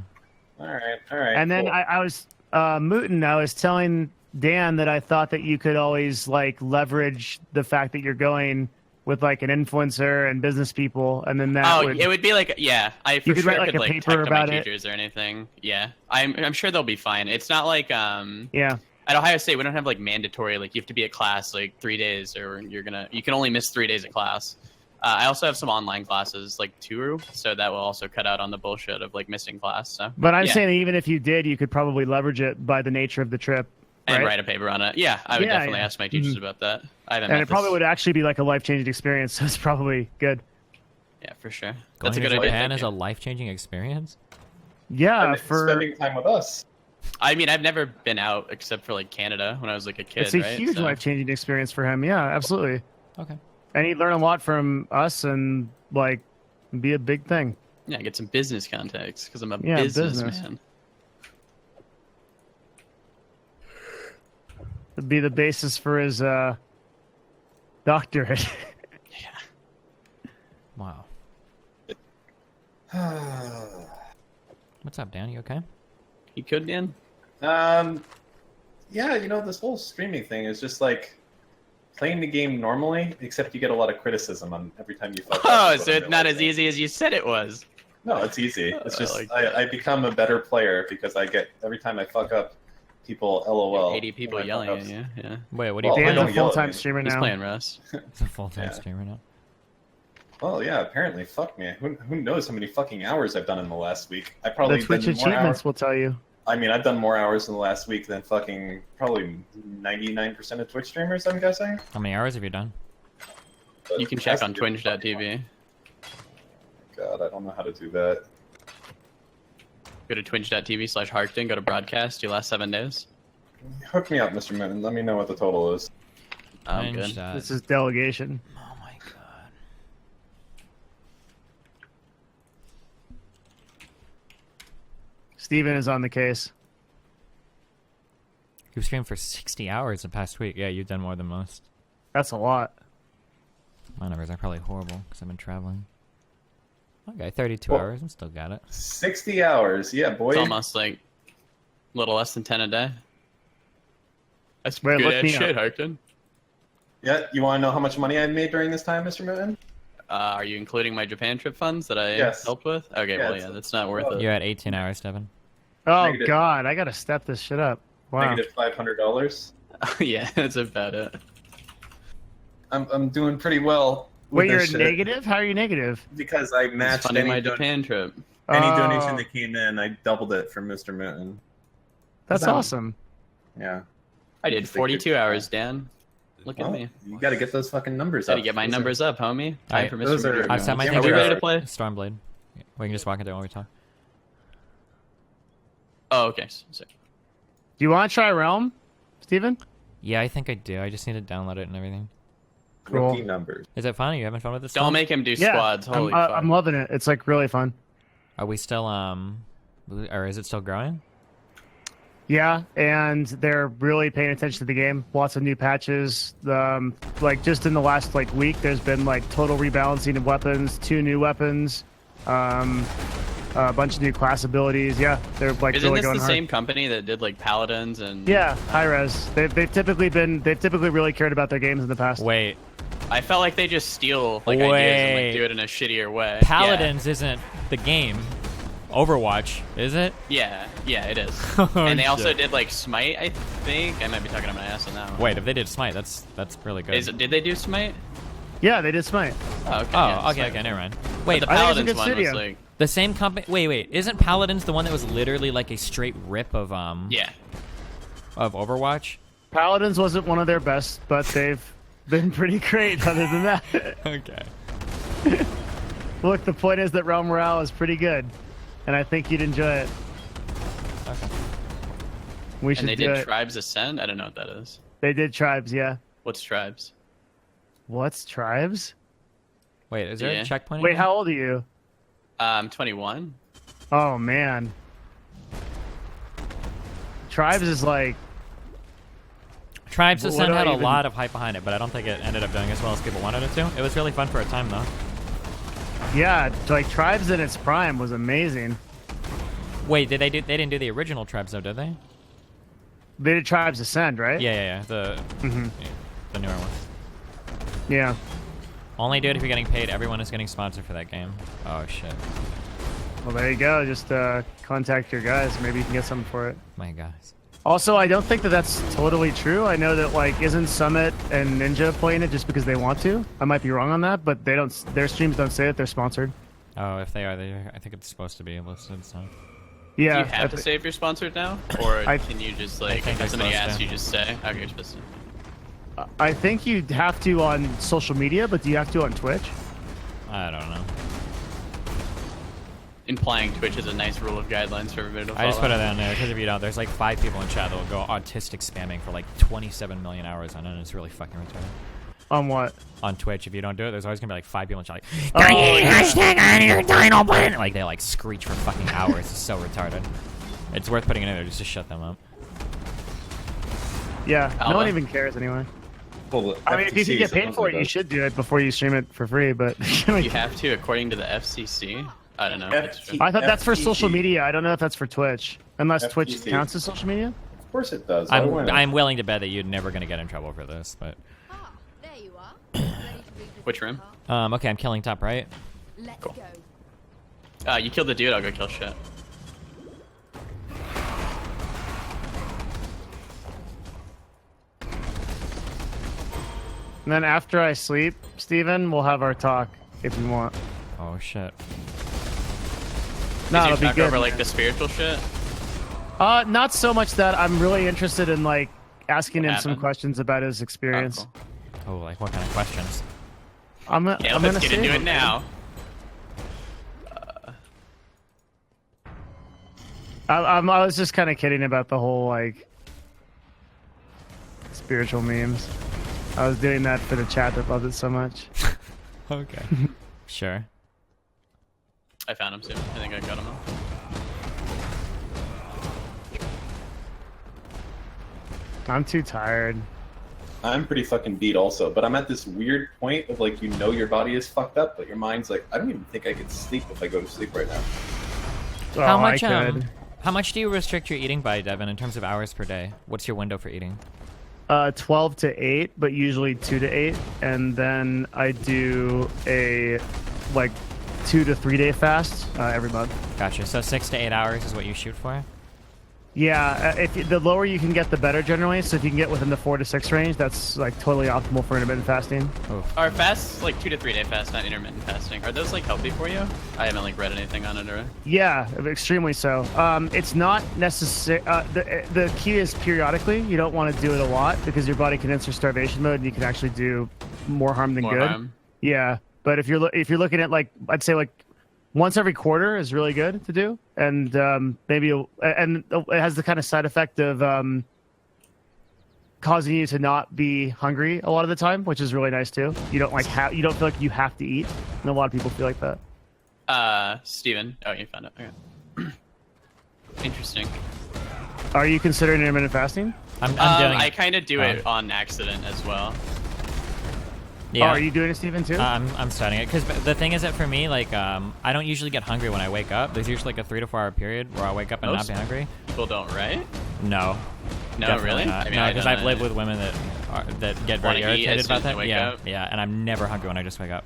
S2: All right.
S3: And then
S2: cool.
S3: I was Mootin. I was telling Dan that I thought that you could always like leverage the fact that you're going with like an influencer and business people, and then that would.
S6: It would be like I for
S3: You could
S6: sure
S3: write, like,
S6: could
S3: a
S6: like
S3: paper
S6: talk to my
S3: about it.
S6: teachers or anything. Yeah, I'm sure they'll be fine. It's not like
S3: Yeah.
S6: at Ohio State we don't have like mandatory like you have to be at class like 3 days or you can only miss 3 days of class. I also have some online classes like 2, so that will also cut out on the bullshit of like missing class. So,
S3: But I'm
S6: yeah.
S3: saying that even if you did, you could probably leverage it by the nature of the trip.
S6: And
S3: right?
S6: write a paper on it. Yeah, I would
S3: Yeah,
S6: definitely
S3: yeah.
S6: ask my teachers about that. I haven't.
S3: And
S6: met
S3: it probably
S6: this-
S3: would actually be like a life-changing experience, so it's probably good.
S6: Yeah, for sure.
S1: Going
S6: That's a
S1: to
S6: good idea.
S1: Japan
S6: thank
S1: is a
S6: you.
S1: life-changing experience.
S3: Yeah,
S2: And spending time with us.
S6: I mean, I've never been out except for like Canada when I was like a kid.
S3: it's a
S6: right?
S3: huge
S6: So-
S3: life-changing experience for him. Yeah, absolutely.
S1: Okay.
S3: And he'd learn a lot from us and like be a big thing.
S6: Yeah, get some business contacts because I'm a
S3: Yeah, business.
S6: businessman.
S3: It'd be the basis for his doctorate.
S1: Wow. What's up, Dan? You okay?
S6: You could, Dan?
S2: Yeah, this whole streaming thing is just like playing the game normally, except you get a lot of criticism on every time you fuck up.
S6: Oh,
S2: That's
S6: so
S2: what
S6: it's
S2: I'm
S6: not as
S2: realizing.
S6: easy as you said it was.
S2: No, it's easy. It's just
S6: like
S2: I become a better player because I get every time I fuck up, people LOL.
S6: 80 people
S2: when I fuck
S6: yelling
S2: up.
S6: at you. Yeah.
S1: Wait, what do you
S2: Well,
S3: Dan's
S2: don't
S3: a
S2: yell at
S3: full-time
S2: me.
S3: streamer
S6: He's
S3: now.
S6: playing Rust.
S1: He's a full-time
S2: Yeah.
S1: streamer now.
S2: Well, yeah, apparently. Fuck me. Who knows how many fucking hours I've done in the last week? I probably
S3: The Twitch
S2: done more
S3: achievements
S2: hours.
S3: will tell you.
S2: I mean, I've done more hours in the last week than fucking probably 99% of Twitch streamers, I'm guessing.
S1: How many hours have you done?
S2: But
S6: You can
S2: it
S6: check
S2: has
S6: on
S2: to be fucking
S6: twinge.tv.
S2: long. God, I don't know how to do that.
S6: Go to twinge.tv/Harkdan, go to broadcast, your last 7 days.
S2: Hook me up, Mr. Moon. Let me know what the total is.
S6: I'm
S1: Twinge
S6: good.
S1: dot-
S3: This is delegation.
S1: Oh my god.
S3: Steven is on the case.
S1: You've streamed for 60 hours the past week. Yeah, you've done more than most.
S3: That's a lot.
S1: My numbers are probably horrible because I've been traveling. Okay, 32
S2: Well-
S1: hours. I still got it.
S2: 60 hours. Yeah, boy.
S6: It's almost like a little less than 10 a day. That's
S3: Wait,
S6: good
S3: look
S6: as
S3: me
S6: shit,
S3: up.
S6: Harkdan.
S2: Yeah, you want to know how much money I made during this time, Mr. Moon?
S6: Are you including my Japan trip funds that I
S2: Yes.
S6: helped with? Okay,
S2: Yeah,
S6: well,
S2: it's-
S6: yeah, that's not worth it.
S1: You're at 18 hours, Devin.
S3: Oh
S2: Negative.
S3: God, I gotta step this shit up. Wow.
S2: Negative $500.
S6: Yeah, that's about it.
S2: I'm doing pretty well. with
S3: Wait, you're
S2: this shit
S3: negative? How are you negative?
S2: because I
S6: It's
S2: matched
S6: funding my
S2: any,
S6: Japan trip.
S2: any
S3: Oh.
S2: donation that came in. I doubled it for Mr. Moon.
S3: That's
S2: That-
S3: awesome.
S2: Yeah.
S6: I did 42 hours, Dan. Look at
S2: Well,
S6: me.
S2: you got to get those fucking numbers up.
S6: Gotta get my numbers up, homie. Time
S1: Alright,
S6: for
S2: those
S6: Mr.
S2: are-
S6: Moon.
S1: I've set my
S2: Yeah,
S1: thing
S6: Are we
S1: to
S6: ready to play?
S1: Stormblade. We can just walk into it while we talk.
S6: Oh, okay. So,
S3: Do you want to try Realm, Steven?
S1: Yeah, I think I do. I just need to download it and everything.
S2: Rookie
S3: Cool.
S2: numbers.
S1: Is it fun? Are you having fun with this?
S6: don't
S1: stuff?
S6: make him do
S3: Yeah,
S6: squads. Holy fuck.
S3: I'm loving it. It's like really fun.
S1: Are we still or is it still growing?
S3: Yeah, and they're really paying attention to the game. Lots of new patches. Like just in the last like week, there's been like total rebalancing of weapons, 2 new weapons, a bunch of new class abilities. Yeah, they're like
S6: Isn't
S3: really
S6: this
S3: going
S6: the
S3: hard.
S6: same company that did like Paladins and?
S3: Yeah, high res. They've typically really cared about their games in the past.
S1: Wait,
S6: I felt like they just steal like ideas and
S1: Wait.
S6: like do it in a shittier way.
S1: Paladins isn't the game. Overwatch, is it?
S6: Yeah, it is.
S1: Oh,
S6: And they also
S1: shit.
S6: did like Smite. I think I might be talking to my ass on that one.
S1: Wait, if they did Smite, that's really good.
S6: Did they do Smite?
S3: Yeah, they did Smite.
S6: Oh, okay.
S1: Oh,
S6: yeah,
S1: okay,
S6: Smite.
S1: never mind.
S6: But
S1: Wait,
S6: the
S3: I think it's a
S6: Paladins
S3: good
S6: one was
S3: studio.
S6: like,
S1: the same company. Wait, isn't Paladins the one that was literally like a straight rip of
S6: yeah.
S1: of Overwatch?
S3: Paladins wasn't one of their best, but they've been pretty great. Other than that,
S1: Okay.
S3: look, the point is that Realm Morale is pretty good, and I think you'd enjoy it.
S1: Okay.
S3: We should
S6: And they
S3: do
S6: did
S3: it.
S6: Tribes Ascend. I don't know what that is.
S3: They did Tribes, yeah.
S6: What's Tribes?
S3: What's Tribes?
S1: Wait, is there
S6: Yeah.
S1: a checkpoint?
S3: Wait,
S1: again?
S3: how old are you?
S6: 21.
S3: Oh man. Tribes is like
S1: DevTwoThousand had a lot of hype behind it, but I don't think it ended up doing as well as people wanted it to. It was really fun for a time, though.
S3: Yeah, like Tribes in its prime was amazing.
S1: Wait, they didn't do the original Tribes though, did they?
S3: They did Tribes Ascend, right?
S1: Yeah. The newer one.
S3: Yeah.
S1: Only do it if you're getting paid. Everyone is getting sponsored for that game. Oh shit.
S3: Well, there you go. Just contact your guys. Maybe you can get something for it.
S1: My guys.
S3: Also, I don't think that that's totally true. I know that like isn't Summit and Ninja playing it just because they want to. I might be wrong on that, but they don't. Their streams don't say that they're sponsored.
S1: Oh, if they are, I think it's supposed to be listed. So.
S3: Yeah.
S6: Do you have to say if you're sponsored now, or can you just like
S1: think
S6: if somebody
S1: you're supposed
S6: asks
S1: to.
S6: you just say okay, you're supposed to.
S3: I think you have to on social media, but do you have to on Twitch?
S1: I don't know.
S6: Implying Twitch is a nice rule of guidelines for everybody to follow.
S1: I just put it down there because if you don't, there's like 5 people in chat that will go autistic spamming for like 27 million hours on it, and it's really fucking retarded.
S3: On what?
S1: On Twitch, if you don't do it, there's always gonna be like 5 people in chat like,
S3: hashtag
S1: I need your dino button. Like they like screech for fucking hours. It's so retarded. It's worth putting it in there just to shut them up.
S3: Yeah, no
S6: Alba?
S3: one even cares anyway.
S4: Well,
S3: I mean, if you can get paid for it, you should do it before you stream it for free. But
S6: You have to, according to the FCC. I don't know. If it's true.
S3: I thought that's for social
S4: FTC.
S3: media. I don't know if that's for Twitch, unless Twitch
S4: FTC.
S3: counts as social media.
S4: Of course it does. Why not?
S1: I'm willing to bet that you're never gonna get in trouble for this, but
S7: Ah, there you are. Ready to revisit
S6: Which room?
S7: the heart?
S1: okay, I'm killing top right.
S7: Let's
S6: Cool.
S7: go.
S6: You killed the dude. I'll go kill shit.
S3: And then after I sleep, Steven, we'll have our talk if you want.
S1: Oh shit.
S3: No,
S6: Did you
S3: it'll be
S6: talk
S3: good.
S6: over like the spiritual shit?
S3: Not so much that. I'm really interested in like asking
S6: What
S3: him some
S6: happened?
S3: questions about his experience.
S6: Oh,
S1: Oh, like what kind of questions?
S3: I'm
S6: Yeah,
S3: I'm
S6: let's
S3: gonna
S6: get
S3: save
S6: into it
S3: him.
S6: now.
S3: I was just kind of kidding about the whole like spiritual memes. I was doing that for the chat that loved it so much.
S1: Okay. Sure.
S6: I found him soon. I think I got him.
S3: I'm too tired.
S4: I'm pretty fucking beat also, but I'm at this weird point of like, you know your body is fucked up, but your mind's like, I don't even think I could sleep if I go to sleep right now.
S1: How
S3: Oh,
S1: much
S3: I could.
S1: how much do you restrict your eating by, Devin, in terms of hours per day? What's your window for eating?
S3: 12 to 8, but usually 2 to 8, and then I do a like 2 to 3 day fast every month.
S1: Gotcha. So 6 to 8 hours is what you shoot for?
S3: Yeah, the lower you can get, the better generally. So if you can get within the 4 to 6 range, that's like totally optimal for intermittent fasting.
S6: Are fasts like 2 to 3 day fasts, not intermittent fasting? Are those like healthy for you? I haven't like read anything on it or.
S3: Yeah, extremely so. It's not necessary. The key is periodically. You don't want to do it a lot because your body can enter starvation mode and you can actually do more harm than
S6: More
S3: good.
S6: harm.
S3: Yeah, but if you're looking at like, I'd say like once every quarter is really good to do, and maybe and it has the kind of side effect of causing you to not be hungry a lot of the time, which is really nice too. You don't you don't feel like you have to eat, and a lot of people feel like that.
S6: Steven. Oh, you found it. Okay. Interesting.
S3: Are you considering intermittent fasting?
S1: I'm doing
S6: I
S1: it.
S6: kind of do it on accident as well.
S1: Yeah.
S3: Oh, are you doing it, Steven, too?
S1: I'm starting it because the thing is that for me, like, I don't usually get hungry when I wake up. There's usually like a 3 to 4 hour period where I wake up and
S6: Most
S1: not be hungry.
S6: People don't, right?
S1: No.
S6: No,
S1: Definitely
S6: really?
S1: Not.
S6: I mean,
S1: no,
S6: I
S1: because
S6: don't
S1: I've
S6: know.
S1: lived with women that get
S6: Wanna
S1: very
S6: eat
S1: irritated
S6: as soon
S1: about
S6: as they
S1: that.
S6: wake
S1: Yeah,
S6: up?
S1: yeah, and I'm never hungry when I just wake up.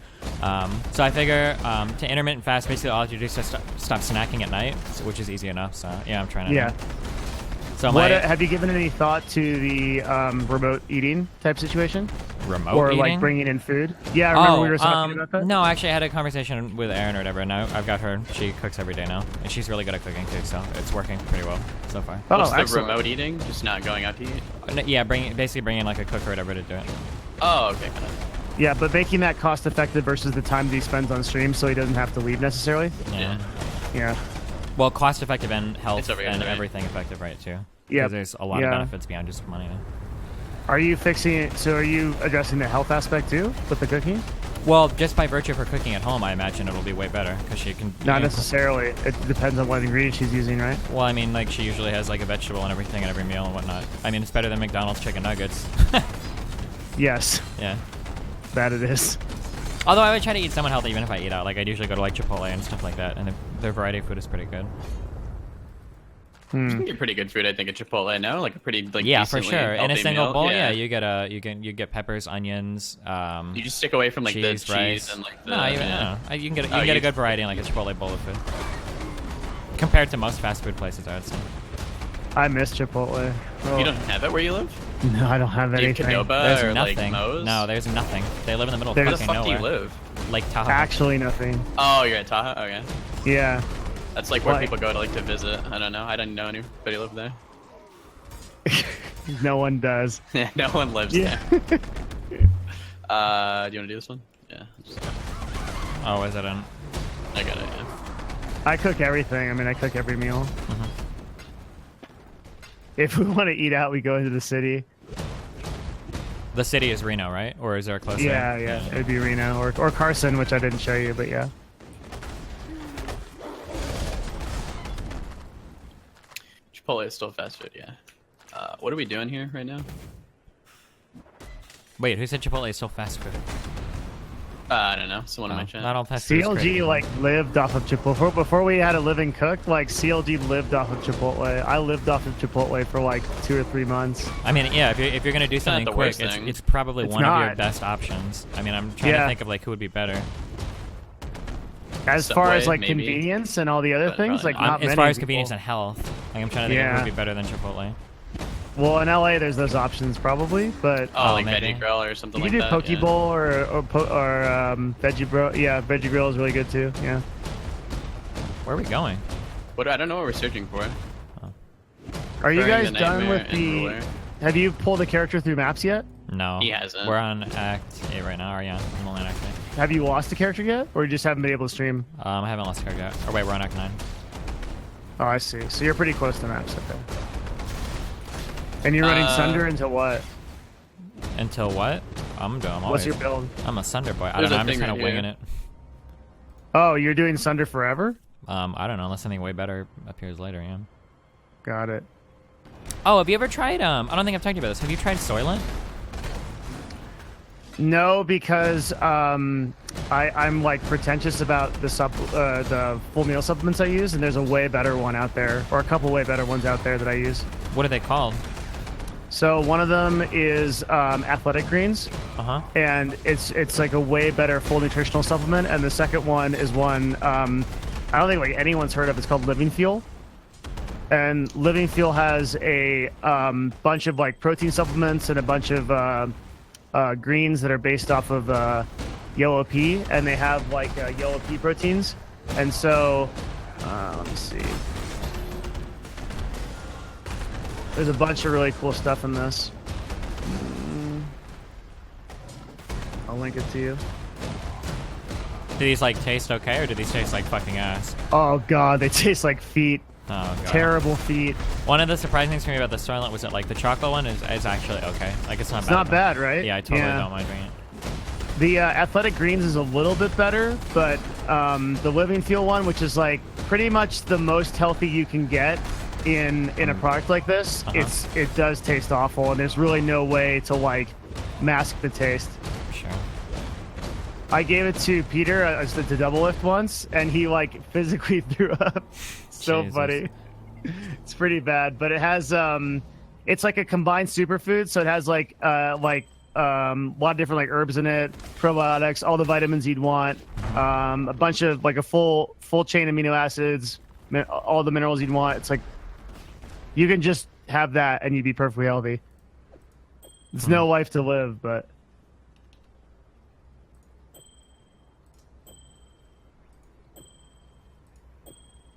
S1: So I figure to intermittent fast, basically all you do is just stop snacking at night, which is easy enough. So yeah, I'm trying to.
S3: Yeah.
S1: So
S3: What
S1: my
S3: have you given any thought to the remote eating type situation,
S1: remote
S3: or
S1: eating?
S3: like bringing in food? Yeah, I remember we were talking about that.
S1: No, actually, I had a conversation with Erin or whatever, and now I've got her. She cooks every day now, and she's really good at cooking too, so it's working pretty well so far.
S3: Oh,
S6: What's the
S3: excellent.
S6: remote eating? Just not going out to eat?
S1: Yeah, basically bringing like a cook or whatever to do it.
S6: Oh, okay. Got it.
S3: Yeah, but making that cost effective versus the time that he spends on stream, so he doesn't have to leave necessarily.
S1: Yeah.
S3: Yeah.
S1: Well, cost effective and health
S6: It's over here,
S1: and
S6: right?
S1: everything effective, right? Too.
S3: Yeah.
S1: Because there's a lot
S3: Yeah.
S1: of benefits beyond just money.
S3: Are you fixing it? So are you addressing the health aspect too with the cooking?
S1: Well, just by virtue of her cooking at home, I imagine it'll be way better because she can.
S3: Not necessarily. It depends on what ingredient she's using, right?
S1: Well, I mean, like she usually has like a vegetable and everything in every meal and whatnot. I mean, it's better than McDonald's chicken nuggets.
S3: Yes,
S1: Yeah.
S3: that it is.
S1: Although I would try to eat somewhat healthy even if I eat out. Like I'd usually go to like Chipotle and stuff like that, and their variety of food is pretty good.
S6: You can get pretty good food, I think, at Chipotle. No, like a pretty like
S1: Yeah, for
S6: decently
S1: sure. In a
S6: healthy
S1: single
S6: meal.
S1: bowl, yeah, you get peppers, onions.
S6: You just stick away from like
S1: cheese,
S6: the
S1: rice.
S6: cheese and like the.
S1: No,
S6: yeah.
S1: you can get a good variety in like a Chipotle bowl of food. Compared to most fast food places, I would say.
S3: I miss Chipotle. Oh.
S6: You don't have it where you live?
S3: No, I don't have
S6: Do you
S3: anything.
S6: have Qdoba
S1: There's
S6: or
S1: nothing.
S6: like Moe's?
S1: No, there's nothing. They live in the middle
S3: There's-
S1: of
S6: Where the
S1: fucking
S6: fuck do
S1: nowhere.
S6: you live?
S1: Lake Tahoe.
S3: Actually, nothing.
S6: Oh, you're at Tahoe? Okay.
S3: Yeah.
S6: That's like where
S3: Why?
S6: people go to like to visit. I don't know. I didn't know anybody lived there.
S3: No one does.
S6: Yeah, no one lives
S3: Yeah.
S6: there. Do you want to do this one? Yeah.
S1: Oh, is it in?
S6: I got it. Yeah.
S3: I cook everything. I mean, I cook every meal. If we want to eat out, we go into the city.
S1: The city is Reno, right? Or is there a closer?
S3: Yeah, it'd be Reno or Carson, which I didn't show you, but yeah.
S6: Chipotle is still fast food. Yeah. What are we doing here right now?
S1: Wait, who said Chipotle is so fast food?
S6: I don't know. Someone in my chat.
S1: Not all fast food is
S3: CLG
S1: great.
S3: like lived off of Chipotle before we had a living cook. Like CLG lived off of Chipotle. I lived off of Chipotle for like 2 or 3 months.
S1: I mean, yeah, if you're gonna do
S6: not
S1: something
S6: the
S1: quick,
S6: worst thing.
S1: it's probably
S3: It's
S1: one of your
S3: not.
S1: best options. I mean, I'm trying to
S3: Yeah.
S1: think of like who would be better.
S3: As far as
S6: Subway,
S3: like
S6: maybe.
S3: convenience and all the other
S6: But
S3: things,
S6: probably
S3: like
S6: not.
S3: not
S1: As
S3: many
S1: far as
S3: people.
S1: convenience and health, like I'm trying to think of who
S3: Yeah.
S1: would be better than Chipotle.
S3: Well, in LA, there's those options probably, but
S6: Oh, like
S1: maybe.
S6: Veggie Grill or something
S3: you
S6: like
S3: can do
S6: that.
S3: Poke
S6: yeah.
S3: Bowl or Veggie Bro. Yeah, Veggie Grill is really good too. Yeah.
S1: Where are we going?
S6: What? I don't know what we're searching for.
S3: Are you
S6: Preferring
S3: guys
S6: the
S3: done
S6: Nightmare
S3: with
S6: and
S3: the?
S6: Ruler.
S3: Have you pulled a character through maps yet?
S1: No.
S6: He hasn't.
S1: We're on Act 8 right now, or yeah, I'm only on Act 8.
S3: Have you lost a character yet, or you just haven't been able to stream?
S1: I haven't lost card yet. Or wait, we're on Act 9.
S3: Oh, I see. So you're pretty close to maps, okay. And you're running Sunder into what?
S1: Until what? I'm
S3: What's
S1: always.
S3: your build?
S1: I'm a Sunder boy. I
S6: There's
S1: don't know.
S6: a
S1: I'm just
S6: thing
S1: kind of
S6: right
S1: winging
S6: here.
S1: it.
S3: Oh, you're doing Sunder forever?
S1: I don't know unless something way better appears later. Yeah.
S3: Got it.
S1: Oh, have you ever tried? I don't think I've talked to you about this. Have you tried Soylent?
S3: No, because I'm like pretentious about the full meal supplements I use, and there's a way better one out there, or a couple way better ones out there that I use.
S1: What are they called?
S3: So one of them is Athletic Greens, and it's like a way better full nutritional supplement. And the second one is one I don't think like anyone's heard of. It's called Living Fuel, and Living Fuel has a bunch of like protein supplements and a bunch of greens that are based off of yellow pea, and they have like yellow pea proteins. And so let me see. There's a bunch of really cool stuff in this. I'll link it to you.
S1: Do these like taste okay, or do these taste like fucking ass?
S3: Oh god, they taste like feet.
S1: Oh god.
S3: Terrible feet.
S1: One of the surprising things for me about the Soylent was that like the chocolate one is actually okay. Like it's not
S3: It's
S1: bad.
S3: not bad, right?
S1: Yeah, I totally don't mind drinking it.
S3: The Athletic Greens is a little bit better, but the Living Fuel one, which is like pretty much the most healthy you can get in a product like this, it does taste awful, and there's really no way to like mask the taste.
S1: Sure.
S3: I gave it to Peter to double lift once, and he like physically threw up. So
S1: Jesus.
S3: funny. It's pretty bad, but it has it's like a combined superfood, so it has like a lot of different like herbs in it, probiotics, all the vitamins you'd want, a bunch of like a full chain amino acids, all the minerals you'd want. It's like you can just have that and you'd be perfectly healthy. It's no life to live, but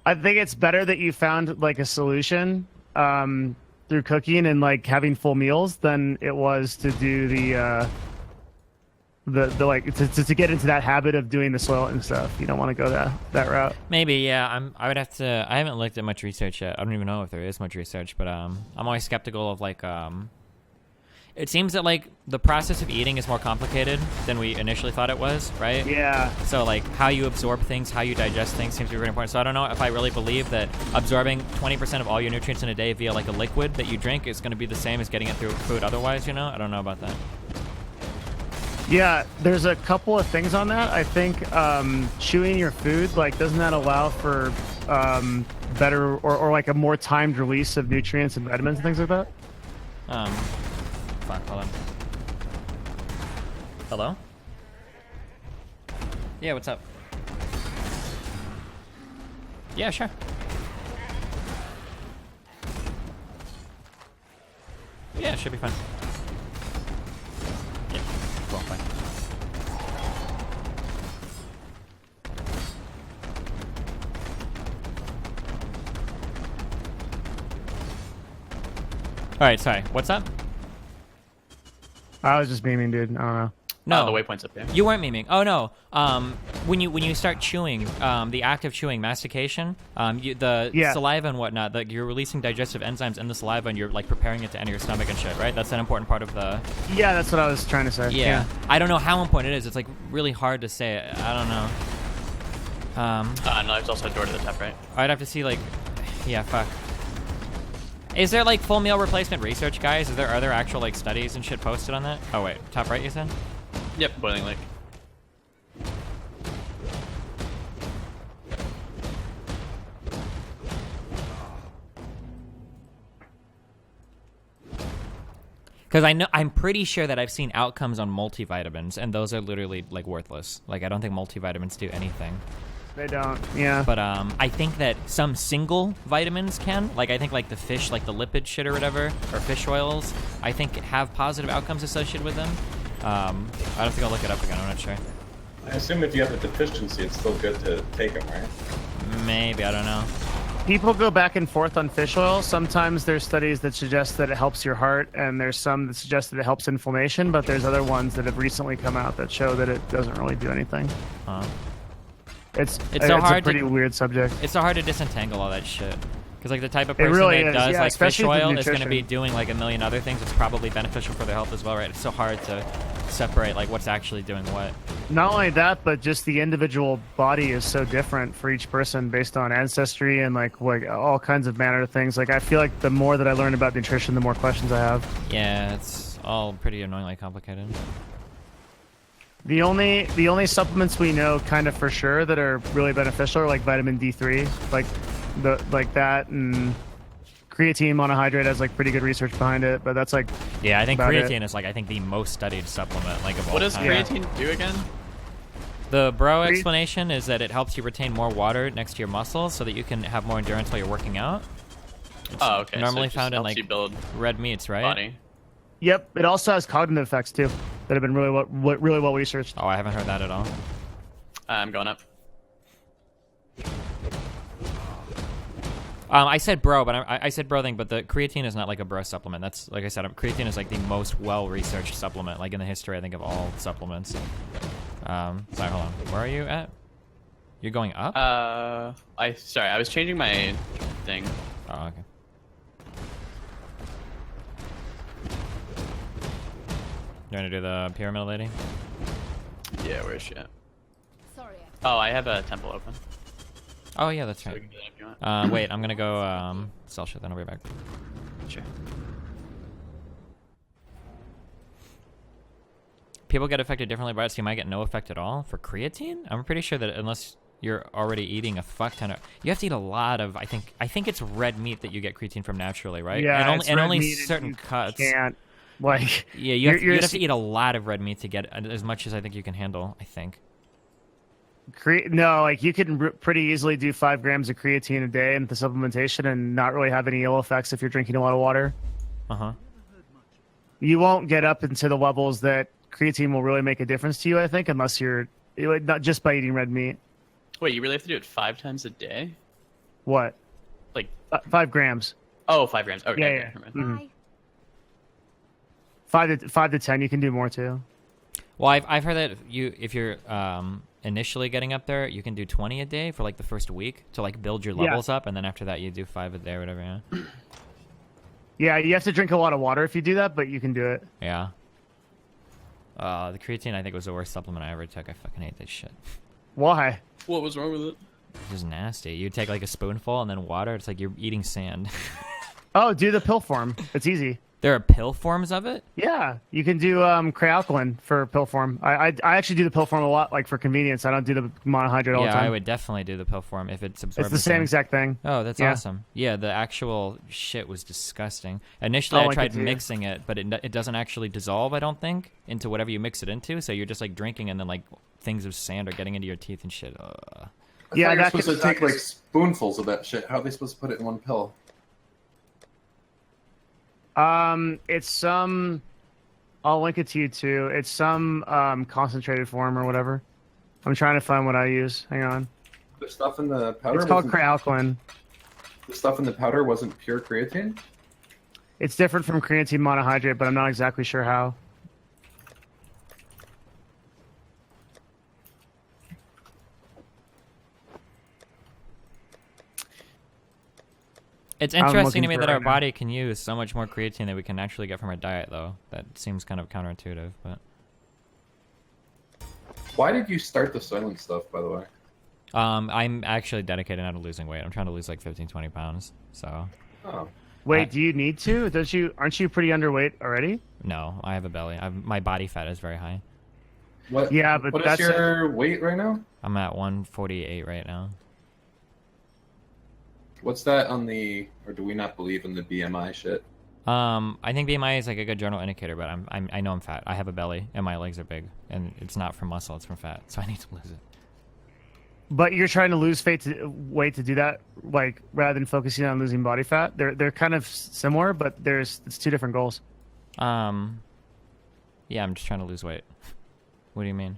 S3: I think it's better that you found like a solution through cooking and like having full meals than it was to do the like to get into that habit of doing the Soylent and stuff. You don't want to go that route.
S1: Maybe, yeah. I would have to. I haven't looked at much research yet. I don't even know if there is much research, but I'm always skeptical of like It seems that like the process of eating is more complicated than we initially thought it was, right?
S3: Yeah.
S1: So like how you absorb things, how you digest things seems to be very important. So I don't know if I really believe that absorbing 20% of all your nutrients in a day via like a liquid that you drink is going to be the same as getting it through food otherwise, you know? I don't know about that.
S3: Yeah, there's a couple of things on that. I think chewing your food, like, doesn't that allow for better or like a more timed release of nutrients and vitamins and things like that?
S1: Fuck, hold on. Hello? Yeah, what's up? Yeah, sure. Yeah, should be fine. Yeah, cool, fine. Alright, sorry. What's up?
S3: I was just memeing, dude. I don't know.
S1: No,
S6: the waypoint's up there.
S1: You weren't memeing. Oh no. When you start chewing, the act of chewing, mastication,
S3: Yeah.
S1: saliva and whatnot, like you're releasing digestive enzymes in the saliva, and you're like preparing it to enter your stomach and shit, right? That's an important part of the.
S3: Yeah, that's what I was trying to say.
S1: Yeah. I don't know how important it is. It's like really hard to say. I don't know.
S6: No, there's also a door to the top right.
S1: I'd have to see like, yeah, fuck. Is there like full meal replacement research, guys? Are there actual like studies and shit posted on that? Oh wait, top right you said?
S6: Yep, Boiling Lake.
S1: Because I'm pretty sure that I've seen outcomes on multivitamins, and those are literally like worthless. Like I don't think multivitamins do anything.
S3: They don't. Yeah.
S1: But I think that some single vitamins can. Like I think like the fish, like the lipid shit or whatever, or fish oils, I think have positive outcomes associated with them. I'd have to go look it up again. I'm not sure.
S4: I assume if you have a deficiency, it's still good to take them, right?
S1: Maybe, I don't know.
S3: People go back and forth on fish oil. Sometimes there's studies that suggest that it helps your heart, and there's some that suggest that it helps inflammation, but there's other ones that have recently come out that show that it doesn't really do anything.
S1: Huh.
S3: It's
S1: so hard
S3: a pretty weird subject.
S1: It's so hard to disentangle all that shit. Because like the type of person
S3: really
S1: that
S3: is,
S1: does
S3: yeah,
S1: like fish
S3: especially with
S1: oil is going to be
S3: nutrition.
S1: doing like a million other things. It's probably beneficial for their health as well, right? It's so hard to separate like what's actually doing what.
S3: Not only that, but just the individual body is so different for each person based on ancestry and like all kinds of manner of things. Like I feel like the more that I learn about nutrition, the more questions I have.
S1: Yeah, it's all pretty annoyingly complicated.
S3: The only supplements we know kind of for sure that are really beneficial are like vitamin D3, like that, and creatine monohydrate has like pretty good research behind it, but that's like
S1: Yeah, I think
S3: about
S1: creatine
S3: it.
S1: is like I think the most studied supplement like of all
S6: What does
S1: time.
S6: creatine do again?
S1: The bro explanation is that it helps you retain more water next to your muscles so that you can have more endurance while you're working out.
S6: Oh, okay.
S1: Normally
S6: so it just
S1: found in
S6: helps
S1: like
S6: you build
S1: red meats, right?
S6: body.
S3: Yep, it also has cognitive effects too that have been really well researched.
S1: Oh, I haven't heard that at all.
S6: I'm going up.
S1: I said bro, but I said bro thing, but the creatine is not like a bro supplement. That's like I said, creatine is like the most well-researched supplement, like in the history, I think, of all supplements. Sorry, hold on. Where are you at? You're going up?
S6: Sorry, I was changing my thing.
S1: Oh, okay. You want to do the pyramid lady?
S6: Yeah, where is she at?
S7: Sorry.
S6: Oh, I have a temple open.
S1: Oh yeah, that's
S6: So we
S1: right.
S6: can do that if you want.
S1: Wait, I'm gonna go sell shit. Then I'll be back.
S6: Sure.
S1: People get affected differently by it, so you might get no effect at all for creatine. I'm pretty sure that unless you're already eating a fuck ton of, you have to eat a lot of. I think it's red meat that you get creatine from naturally, right?
S3: Yeah,
S1: and
S3: it's
S1: only,
S3: red
S1: and only
S3: meat and
S1: certain
S3: you
S1: cuts.
S3: Can't like
S1: Yeah, you have,
S3: you're
S1: you'd have to eat a lot of red meat to get as much as I think you can handle. I think.
S3: No, like you can pretty easily do 5 grams of creatine a day in the supplementation and not really have any ill effects if you're drinking a lot of water.
S1: Uh-huh.
S3: You won't get up into the levels that creatine will really make a difference to you, I think, unless you're not just by eating red meat.
S6: Wait, you really have to do it 5 times a day?
S3: What?
S6: Like
S3: 5 grams.
S6: Oh, 5 grams. Okay.
S3: Yeah,
S6: okay,
S3: yeah.
S6: never mind.
S7: Hi.
S3: 5 to 10. You can do more too.
S1: Well, I've heard that if you're initially getting up there, you can do 20 a day for like the first week to like build your levels up, and then after that you do 5 a day or whatever. Yeah.
S3: Yeah, you have to drink a lot of water if you do that, but you can do it.
S1: Yeah. The creatine I think was the worst supplement I ever took. I fucking hate that shit.
S3: Why?
S6: What was wrong with it?
S1: It's just nasty. You take like a spoonful and then water. It's like you're eating sand.
S3: Oh, do the pill form. It's easy.
S1: There are pill forms of it?
S3: Yeah, you can do Crealkaline for pill form. I actually do the pill form a lot, like for convenience. I don't do the monohydrate all the
S1: Yeah,
S3: time.
S1: I would definitely do the pill form if it's absorbed.
S3: It's the same exact thing.
S1: Oh, that's
S3: Yeah.
S1: awesome. Yeah, the actual shit was disgusting. Initially, I tried mixing it, but it doesn't actually dissolve, I don't think, into whatever you mix it into. So you're just like drinking, and then like things of sand are getting into your teeth and shit.
S2: Yeah, you're supposed to take like spoonfuls of that shit. How are they supposed to put it in one pill?
S3: It's some. I'll link it to you too. It's some concentrated form or whatever. I'm trying to find what I use. Hang on.
S2: The stuff in the powder.
S3: It's called Crealkaline.
S2: The stuff in the powder wasn't pure creatine.
S3: It's different from creatine monohydrate, but I'm not exactly sure how.
S1: It's interesting to me that our body can use so much more creatine than we can actually get from our diet, though. That seems kind of counterintuitive, but...
S2: Why did you start the Soylent stuff, by the way?
S1: I'm actually dedicated now to losing weight. I'm trying to lose like 15, 20 pounds, so...
S2: Oh.
S3: Wait, do you need to? Aren't you pretty underweight already?
S1: No, I have a belly. my body fat is very high.
S2: What?
S3: Yeah, but
S2: what is your weight right now?
S1: I'm at 148 right now.
S2: What's that on the, or do we not believe in the BMI shit?
S1: I think BMI is like a good general indicator, but I know I'm fat. I have a belly and my legs are big, and it's not from muscle, it's from fat, so I need to lose it.
S3: But you're trying to lose weight to do that, like rather than focusing on losing body fat. They're kind of similar, but it's two different goals.
S1: Yeah, I'm just trying to lose weight. What do you mean?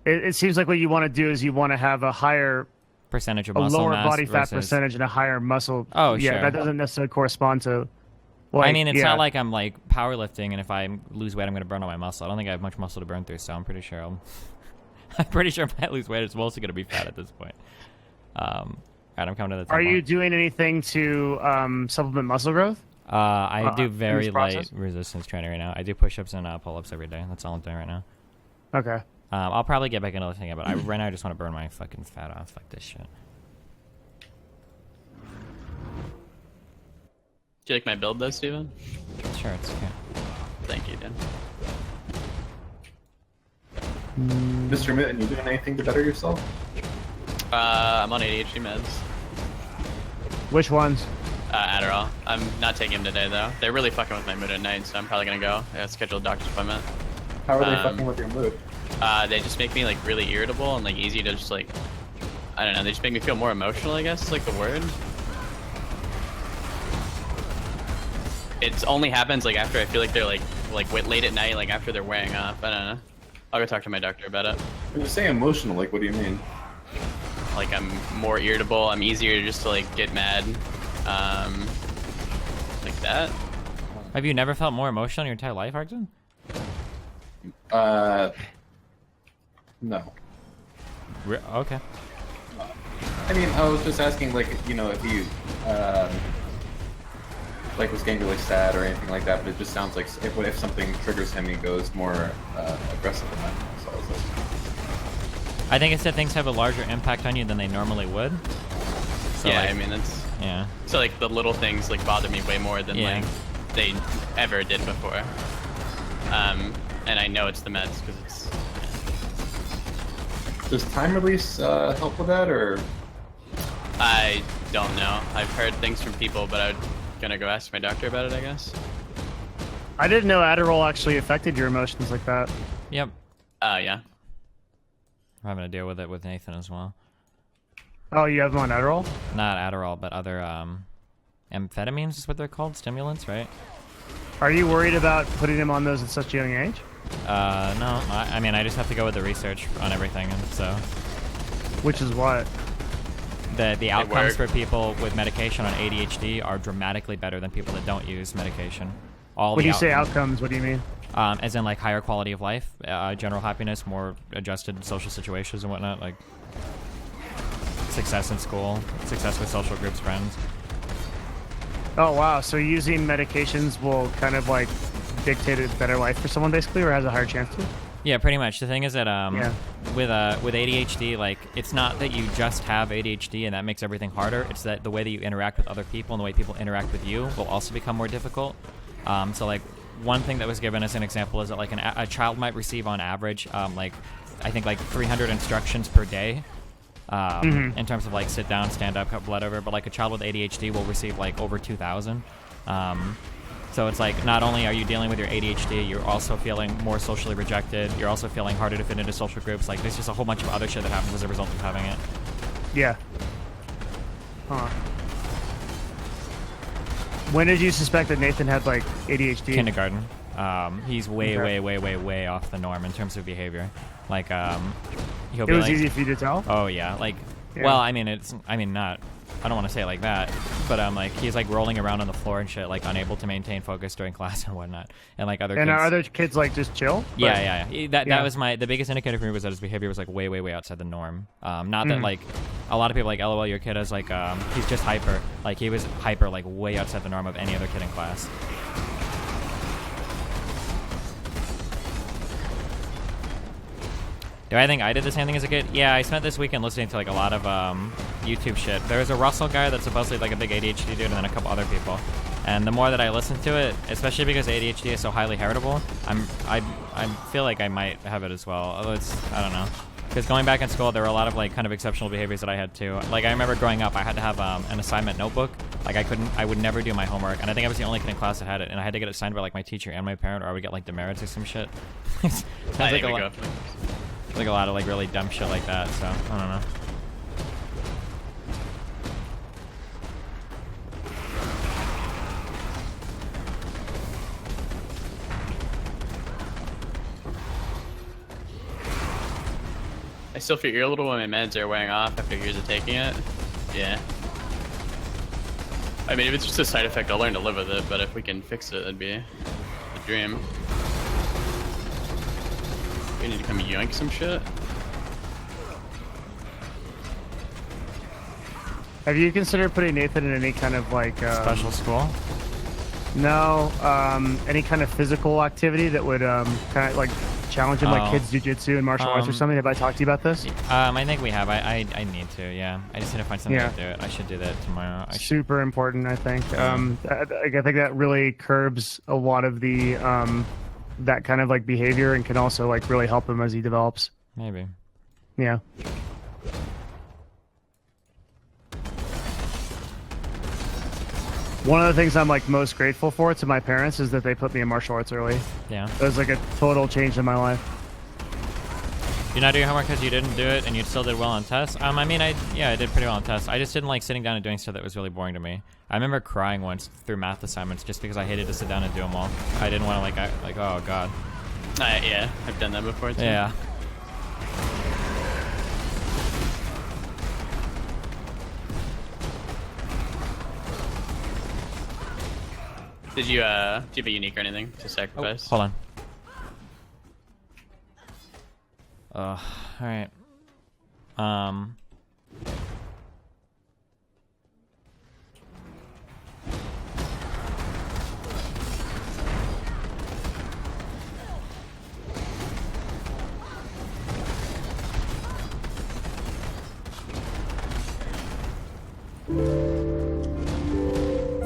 S3: It seems like what you want to do is you want to have a higher
S1: percentage of muscle
S3: lower
S1: mass
S3: body fat
S1: versus...
S3: percentage and a higher muscle.
S1: Oh,
S3: yeah,
S1: sure.
S3: that doesn't necessarily correspond to. Like,
S1: I mean, it's not like I'm like powerlifting, and if I lose weight, I'm going to burn all my muscle. I don't think I have much muscle to burn through, so I'm pretty sure I'm pretty sure if I lose weight, it's mostly going to be fat at this point. All right, I'm coming to the.
S3: Are you doing anything to supplement muscle growth?
S1: I do very light resistance training right now. I do push-ups and pull-ups every day. That's all I'm doing right now.
S3: Okay.
S1: I'll probably get back into lifting it, but right now I just want to burn my fucking fat off. Fuck this shit.
S6: Do you like my build though, Steven?
S1: Sure, it's okay.
S6: Thank you, Dan.
S2: MrMouton, you doing anything to better yourself?
S6: I'm on ADHD meds.
S3: Which ones?
S6: Adderall. I'm not taking them today though. They're really fucking with my mood at night, so I'm probably gonna go. I scheduled a doctor's appointment.
S2: How are they fucking with your mood?
S6: They just make me like really irritable and like easy to just like, I don't know. They just make me feel more emotional, I guess is like the word. It only happens like after I feel like they're like late at night, like after they're wearing off. I don't know. I'll go talk to my doctor about it.
S2: When you say emotional, like what do you mean?
S6: Like I'm more irritable. I'm easier just to like get mad, like that.
S1: Have you never felt more emotional in your entire life, Harkdan?
S2: No.
S1: Okay.
S2: I mean, I was just asking, like, you know, if you, like, was getting really sad or anything like that, but it just sounds like if something triggers him, he goes more aggressive than that. So I was like...
S1: I think it's that things have a larger impact on you than they normally would. So
S6: yeah,
S1: like,
S6: I mean, that's...
S1: Yeah.
S6: So, like, the little things, like, bother me way more than, like, they ever did before. And I know it's the meds, because it's...
S2: Does time release help with that, or...?
S6: I don't know. I've heard things from people, but I'm gonna go ask my doctor about it, I guess.
S3: I didn't know Adderall actually affected your emotions like that.
S1: Yep.
S6: Yeah.
S1: I'm having to deal with it with Nathan as well.
S3: Oh, you have them on Adderall?
S1: Not Adderall, but other amphetamines is what they're called, stimulants, right?
S3: Are you worried about putting him on those at such a young age?
S1: No. I mean, I just have to go with the research on everything, and so...
S3: Which is what?
S1: The outcomes for people with medication on ADHD are dramatically better than people that don't use medication.
S3: When you say outcomes, what do you mean?
S1: As in, like, higher quality of life, general happiness, more adjusted social situations and whatnot, like success in school, success with social groups, friends.
S3: Oh wow, so using medications will kind of like dictate a better life for someone basically, or has a higher chance to?
S1: Yeah, pretty much. The thing is that
S3: Yeah.
S1: with ADHD, like it's not that you just have ADHD and that makes everything harder. It's that the way that you interact with other people and the way people interact with you will also become more difficult. So like one thing that was given as an example is that like a child might receive on average like I think like 300 instructions per day. In terms of like sit down, stand up, cut blood over, but like a child with ADHD will receive like over 2,000. So it's like not only are you dealing with your ADHD, you're also feeling more socially rejected. You're also feeling harder to fit into social groups. Like there's just a whole bunch of other shit that happens as a result of having it.
S3: Yeah. Huh. When did you suspect that Nathan had like ADHD?
S1: Kindergarten. He's way,
S3: Okay.
S1: way off the norm in terms of behavior. Like he'll
S3: It
S1: be
S3: was
S1: like,
S3: easy for you to tell?
S1: oh yeah, like
S3: Yeah.
S1: well, I mean not. I don't want to say it like that, but like he's like rolling around on the floor and shit, like unable to maintain focus during class and whatnot, and like other
S3: And
S1: kids.
S3: are other kids like just chill?
S1: Yeah. That
S3: Yeah.
S1: was the biggest indicator for me was that his behavior was like way outside the norm. Not that like a lot of people like, LOL, your kid is like he's just hyper. Like he was hyper, like way outside the norm of any other kid in class. Do I think I did the same thing as a kid? Yeah, I spent this weekend listening to like a lot of YouTube shit. There was a Russell guy that's supposedly like a big ADHD dude, and then a couple other people. And the more that I listen to it, especially because ADHD is so highly heritable, I feel like I might have it as well. Although I don't know. Because going back in school, there were a lot of like kind of exceptional behaviors that I had too. Like I remember growing up, I had to have an assignment notebook. Like I would never do my homework, and I think I was the only kid in class that had it, and I had to get it signed by like my teacher and my parent, or I would get like demerits or some shit. Sounds like like a lot of like really dumb shit like that. So I don't know.
S6: I still feel a little when my meds are wearing off after years of taking it. Yeah. I mean, if it's just a side effect, I'll learn to live with it, but if we can fix it, that'd be the dream. We need to come yoink some shit.
S3: Have you considered putting Nathan in any kind of like
S1: Special school?
S3: No, any kind of physical activity that would kind of like challenge him, like
S1: Oh.
S3: kids jujitsu and martial arts or something? Have I talked to you about this?
S1: I think we have. I need to. Yeah. I just need to find something
S3: Yeah.
S1: to do it. I should do that tomorrow. I should.
S3: Super important, I think. I think that really curbs a lot of the that kind of like behavior and can also like really help him as he develops.
S1: Maybe.
S3: Yeah. One of the things I'm like most grateful for to my parents is that they put me in martial arts early.
S1: Yeah.
S3: It was like a total change in my life.
S1: You're not doing homework because you didn't do it and you still did well on tests? I mean, I did pretty well on tests. I just didn't like sitting down and doing stuff that was really boring to me. I remember crying once through math assignments just because I hated to sit down and do them all. I didn't want to like, oh god.
S6: Yeah, I've done that before too.
S1: Yeah.
S6: Did you do you have a unique or anything to sacrifice?
S1: Hold on. Alright.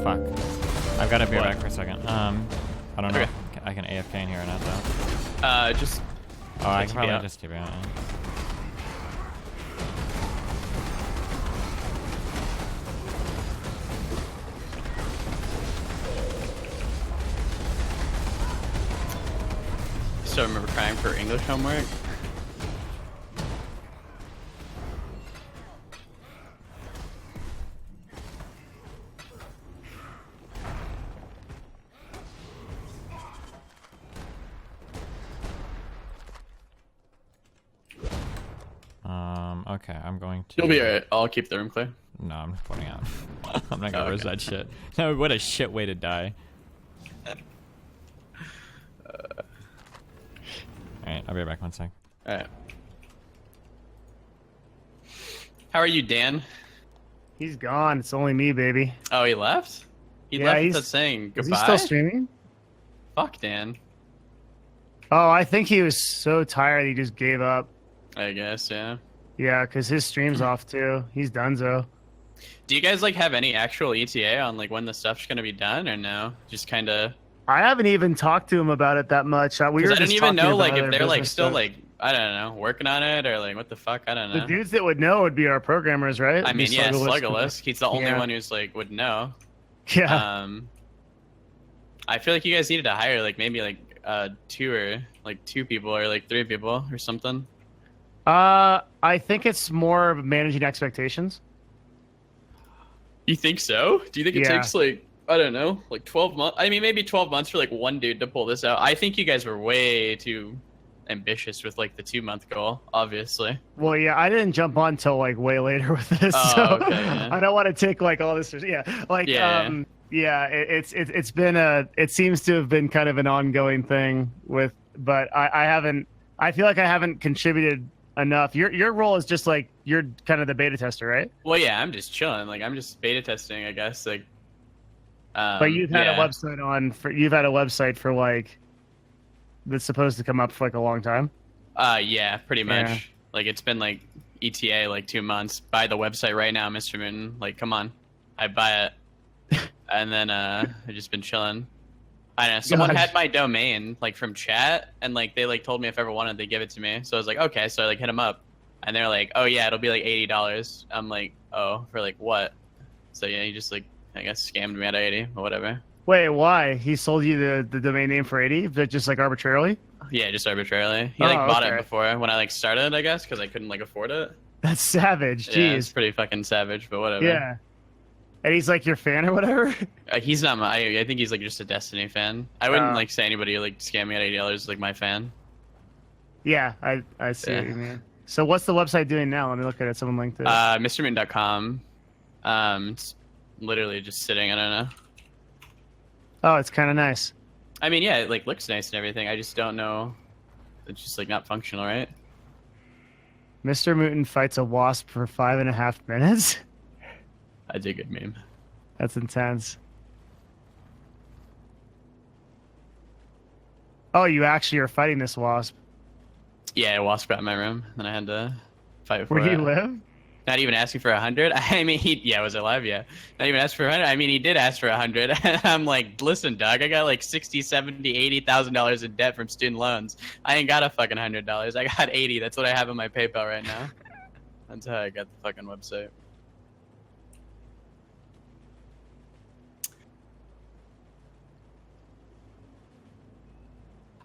S1: Fuck. I've got to be
S6: What?
S1: back for a second. I don't know
S6: Okay.
S1: if I can AFK in here or not though.
S6: Just
S1: Oh, I
S6: TP
S1: can probably
S6: out.
S1: just TP out. Yeah.
S6: still remember crying for English homework.
S1: Okay, I'm going to.
S6: You'll be alright. I'll keep the room clear.
S1: No, I'm just pointing out. I'm not gonna
S6: Oh,
S1: risk
S6: okay.
S1: that shit. No, what a shit way to die. Alright, I'll be right back 1 sec.
S6: Alright. How are you, Dan?
S3: He's gone. It's only me, baby.
S6: Oh, he left? He
S3: Yeah,
S6: left
S3: he's-
S6: without saying
S3: Is
S6: goodbye.
S3: he still streaming?
S6: Fuck Dan.
S3: Oh, I think he was so tired he just gave up.
S6: I guess, yeah.
S3: Yeah, because his stream's off too. He's donezo.
S6: Do you guys like have any actual ETA on like when the stuff's gonna be done or no? Just kind of.
S3: I haven't even talked to him about it that much. We were
S6: I
S3: just
S6: don't even
S3: talking
S6: know like
S3: about
S6: if
S3: other
S6: they're like
S3: business
S6: still
S3: stuff.
S6: like I don't know working on it or like what the fuck I don't
S3: The
S6: know.
S3: dudes that would know would be our programmers, right?
S6: I mean, yeah,
S3: Sluggerless.
S6: Sluggerless. He's the only
S3: Yeah.
S6: one who's like would know.
S3: Yeah.
S6: I feel like you guys needed to hire like maybe like two people or like 3 people or something.
S3: I think it's more of managing expectations.
S6: You think so? Do you think it
S3: Yeah.
S6: takes like I don't know, like 12 months? I mean, maybe 12 months for like one dude to pull this out. I think you guys were way too ambitious with like the 2-month goal, obviously.
S3: Well, yeah, I didn't jump on till like way later with this,
S6: Oh,
S3: so
S6: okay, yeah.
S3: I don't want to take like all this. Yeah, like
S6: Yeah.
S3: it's been it seems to have been kind of an ongoing thing with, but I haven't. I feel like I haven't contributed enough. Your role is just like you're kind of the beta tester, right?
S6: Well, yeah, I'm just chilling. Like I'm just beta testing, I guess. Like,
S3: But you've had a website for like that's supposed to come up for like a long time.
S6: Yeah, pretty much.
S3: Yeah.
S6: Like it's been like ETA like 2 months. Buy the website right now, MrMouton. Like, come on, I buy it. And then I've just been chilling. I don't know. Someone
S3: God.
S6: had my domain like from chat, and like they like told me if I ever wanted, they give it to me. So I was like, okay. So I like hit them up, and they're like, oh yeah, it'll be like $80. I'm like, oh, for like what? So yeah, he just like I guess scammed me at 80 or whatever.
S3: Wait, why? He sold you the domain name for 80, but just like arbitrarily?
S6: Yeah, just arbitrarily. He
S3: Oh,
S6: like bought it
S3: okay.
S6: before when I like started, I guess, because I couldn't like afford it.
S3: That's savage.
S6: Yeah, it's
S3: Jeez.
S6: pretty fucking savage, but whatever.
S3: Yeah. And he's like your fan or whatever?
S6: He's not my. I think he's like just a Destiny fan. I wouldn't
S3: Oh.
S6: like say anybody like scam me at $80 is like my fan.
S3: Yeah, I see
S6: Yeah.
S3: what you mean. So what's the website doing now? Let me look at it. Someone linked it.
S6: MrMouton.com. It's literally just sitting. I don't know.
S3: Oh, it's kind of nice.
S6: I mean, yeah, it like looks nice and everything. I just don't know. It's just like not functional, right?
S3: MrMouton fights a wasp for 5.5 minutes?
S6: That's a good meme.
S3: That's intense. Oh, you actually are fighting this wasp.
S6: Yeah, Wasp got in my room, and I had to fight for
S3: Where do
S6: it.
S3: you live?
S6: Not even asking for 100. I mean, was it live? Yeah. Not even asking for 100. I mean, he did ask for 100. And I'm like, listen, dog, I got like $60, $70, $80,000 in debt from student loans. I ain't got a fucking $100. I got 80. That's what I have in my PayPal right now. That's how I got the fucking website.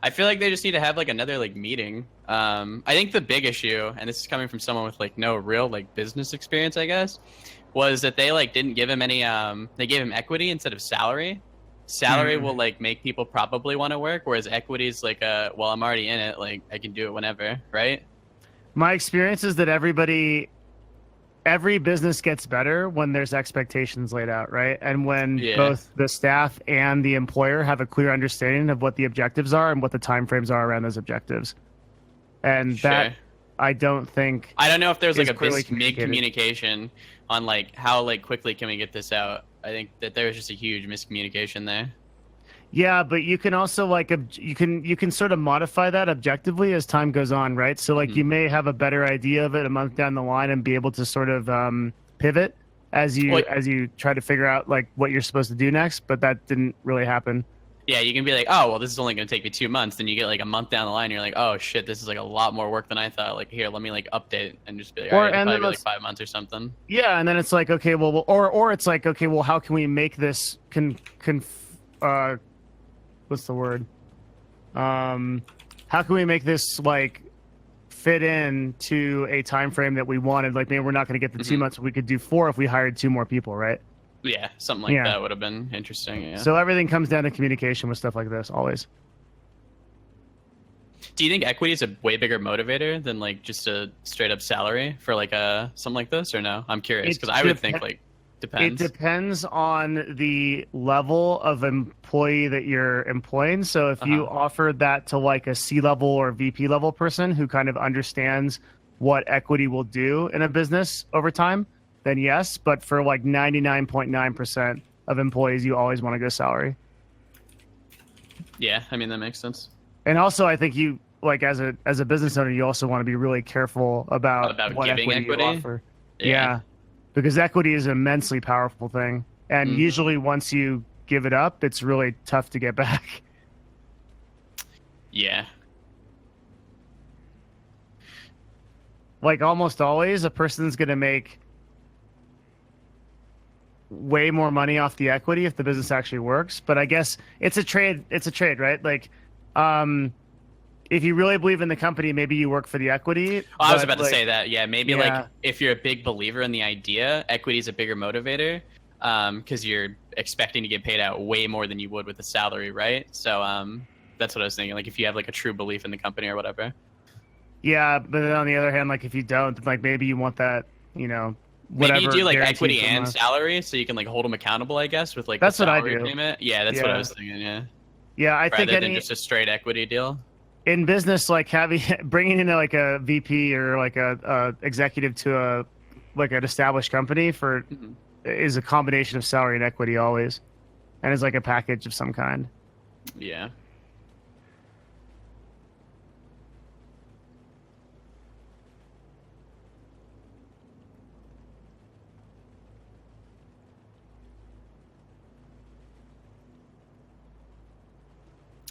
S6: I feel like they just need to have like another like meeting. I think the big issue, and this is coming from someone with like no real like business experience, I guess, was that they like didn't give him any. They gave him equity instead of salary. Salary will like make people probably want to work, whereas equity is like well, I'm already in it, like I can do it whenever, right?
S3: My experience is that every business gets better when there's expectations laid out, right? And when
S6: Yeah.
S3: both the staff and the employer have a clear understanding of what the objectives are and what the timeframes are around those objectives. And that,
S6: Sure.
S3: I don't think...
S6: I don't know if there's like
S3: is
S6: a
S3: clearly
S6: miscommunication on like how like quickly can we get this out. I think that there was just a huge miscommunication there.
S3: Yeah, but you can also like you can sort of modify that objectively as time goes on, right? So like you may have a better idea of it a month down the line and be able to sort of pivot as you try to figure out like what you're supposed to do next, but that didn't really happen.
S6: Yeah, you can be like, oh, well, this is only going to take me 2 months. Then you get like a month down the line, and you're like, oh shit, this is like a lot more work than I thought. Like, here, let me like update and just be like, all right, it'll probably be like 5 months or something.
S3: Yeah, and then it's like, okay, well, or it's like, okay, well, how can we make this what's the word? How can we make this like fit in to a time frame that we wanted? Like, maybe we're not going to get the 2 months. We could do 4 if we hired 2 more people, right?
S6: Yeah, something like that would have been interesting. Yeah.
S3: So everything comes down to communication with stuff like this, always.
S6: Do you think equity is a way bigger motivator than like just a straight up salary for like something like this, or no? I'm curious because I would think like depends.
S3: It depends on the level of employee that you're employing. So if you offer that to like a C-level or VP level person who kind of understands what equity will do in a business over time, then yes. But for like 99.9% of employees, you always want to go salary.
S6: Yeah, I mean that makes sense.
S3: And also, I think you like as a business owner, you also want to be really careful about what
S6: giving
S3: equity you offer. Yeah, because equity is an immensely powerful thing, and usually once you give it up, it's really tough to get back.
S6: Yeah.
S3: Like almost always, a person's gonna make way more money off the equity if the business actually works. But I guess it's a trade. It's a trade, right? Like, if you really believe in the company, maybe you work for the equity.
S6: I was about to say that. Yeah, maybe like if you're a big believer in the idea, equity is a bigger motivator because you're expecting to get paid out way more than you would with a salary, right? So that's what I was thinking. Like if you have like a true belief in the company or whatever.
S3: Yeah, but then on the other hand, like if you don't, like maybe you want that, you know, whatever.
S6: Maybe you do like
S3: guaranteed
S6: equity
S3: from
S6: and
S3: us.
S6: salary, so you can like hold them accountable, I guess, with like
S3: That's
S6: the
S3: what I
S6: salary
S3: do.
S6: payment. Yeah, that's what I was thinking. Yeah.
S3: Yeah, I think
S6: Rather than just a straight equity deal.
S3: In business, like bringing in like a VP or like a executive to a like an established company for is a combination of salary and equity always, and is like a package of some kind.
S6: Yeah.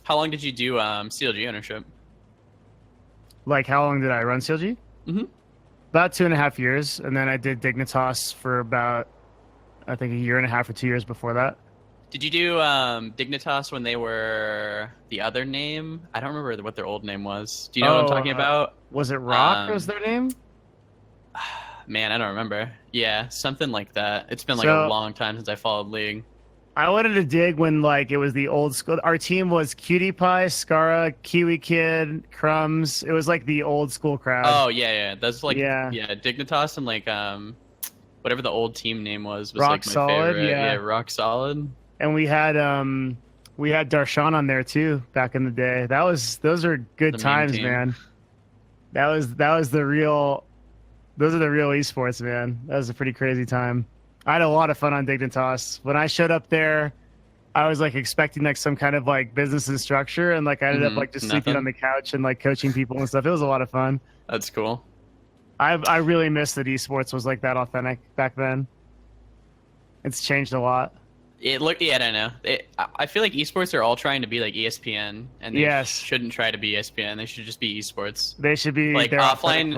S6: How long did you do CLG ownership?
S3: Like, how long did I run CLG? About 2.5 years, and then I did Dignitas for about, I think, 1.5 years or 2 years before that.
S6: Did you do Dignitas when they were the other name? I don't remember what their old name was. Do you know what I'm talking about?
S3: Was it Rock? Was their name?
S6: Man, I don't remember. Yeah, something like that. It's been like a long time since I followed League.
S3: I wanted to dig when like it was the old school. Our team was Cutie Pie, Scara, Kiwi Kid, Crumbs. It was like the old school crowd.
S6: Oh yeah. That's like Dignitas and like whatever the old team name was
S3: Rock
S6: like my
S3: Solid,
S6: favorite.
S3: yeah.
S6: Rock Solid.
S3: And we had Darshan on there too back in the day. Those are good times, man. That was the real. Those are the real esports, man. That was a pretty crazy time. I had a lot of fun on Dignitas. When I showed up there, I was like expecting like some kind of like business and structure, and like I ended up like just sleeping on the couch and like coaching people and stuff. It was a lot of fun.
S6: That's cool.
S3: I really miss that esports was like that authentic back then. It's changed a lot.
S6: I don't know. I feel like esports are all trying to be like ESPN, and they shouldn't try to be ESPN. They should just be esports.
S3: They should be
S6: like offline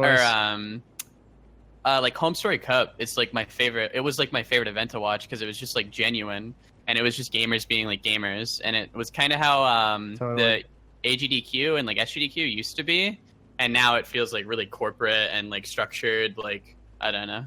S6: or like Home Story Cup. It's like my favorite. It was like my favorite event to watch because it was just like genuine, and it was just gamers being like gamers, and it was kind of how the AGDQ and like SGDQ used to be, and now it feels like really corporate and like structured. Like I don't know.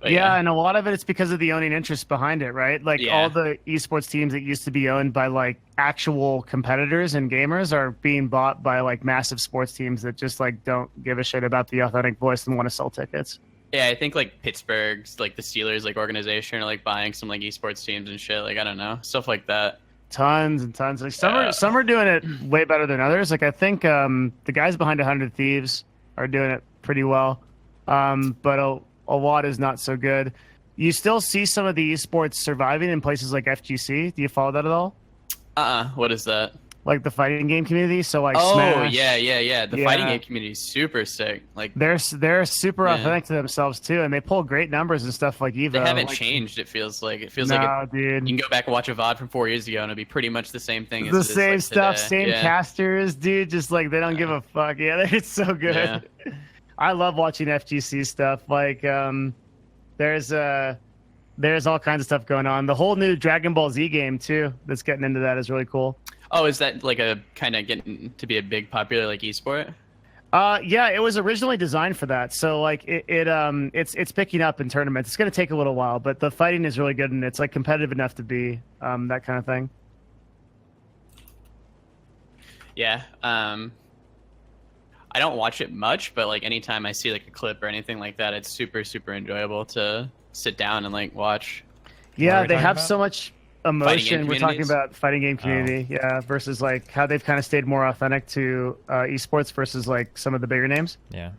S6: But
S3: and a lot of it's because of the owning interest behind it, right? Like all the esports teams that used to be owned by like actual competitors and gamers are being bought by like massive sports teams that just like don't give a shit about the authentic voice and want to sell tickets.
S6: Yeah, I think like Pittsburgh's like the Steelers like organization are like buying some like esports teams and shit. Like I don't know, stuff like that.
S3: Tons and tons. Like some are doing it way better than others. Like I think the guys behind 100 Thieves are doing it pretty well, but a lot is not so good. You still see some of the esports surviving in places like FGC. Do you follow that at all?
S6: What is that?
S3: Like the fighting game community. So like Smash.
S6: Yeah. The fighting game community is super sick. Like
S3: they're super authentic to themselves too, and they pull great numbers and stuff like Evo.
S6: They haven't changed. It feels like dude. You can go back and watch a VOD from 4 years ago, and it'll be pretty much the same thing.
S3: The same stuff, same casters, dude. Just like they don't give a fuck. Yeah, it's so good.
S6: Yeah.
S3: I love watching FGC stuff. Like there's all kinds of stuff going on. The whole new Dragon Ball Z game too that's getting into that is really cool.
S6: Oh, is that like a kind of getting to be a big popular like esport?
S3: Yeah, it was originally designed for that. So like it's picking up in tournaments. It's going to take a little while, but the fighting is really good and it's like competitive enough to be that kind of thing.
S6: Yeah. I don't watch it much, but like anytime I see like a clip or anything like that, it's super enjoyable to sit down and like watch.
S3: Yeah, they have so much emotion. We're talking about fighting game community, versus like how they've kind of stayed more authentic to esports versus like some of the bigger names.
S1: Yeah.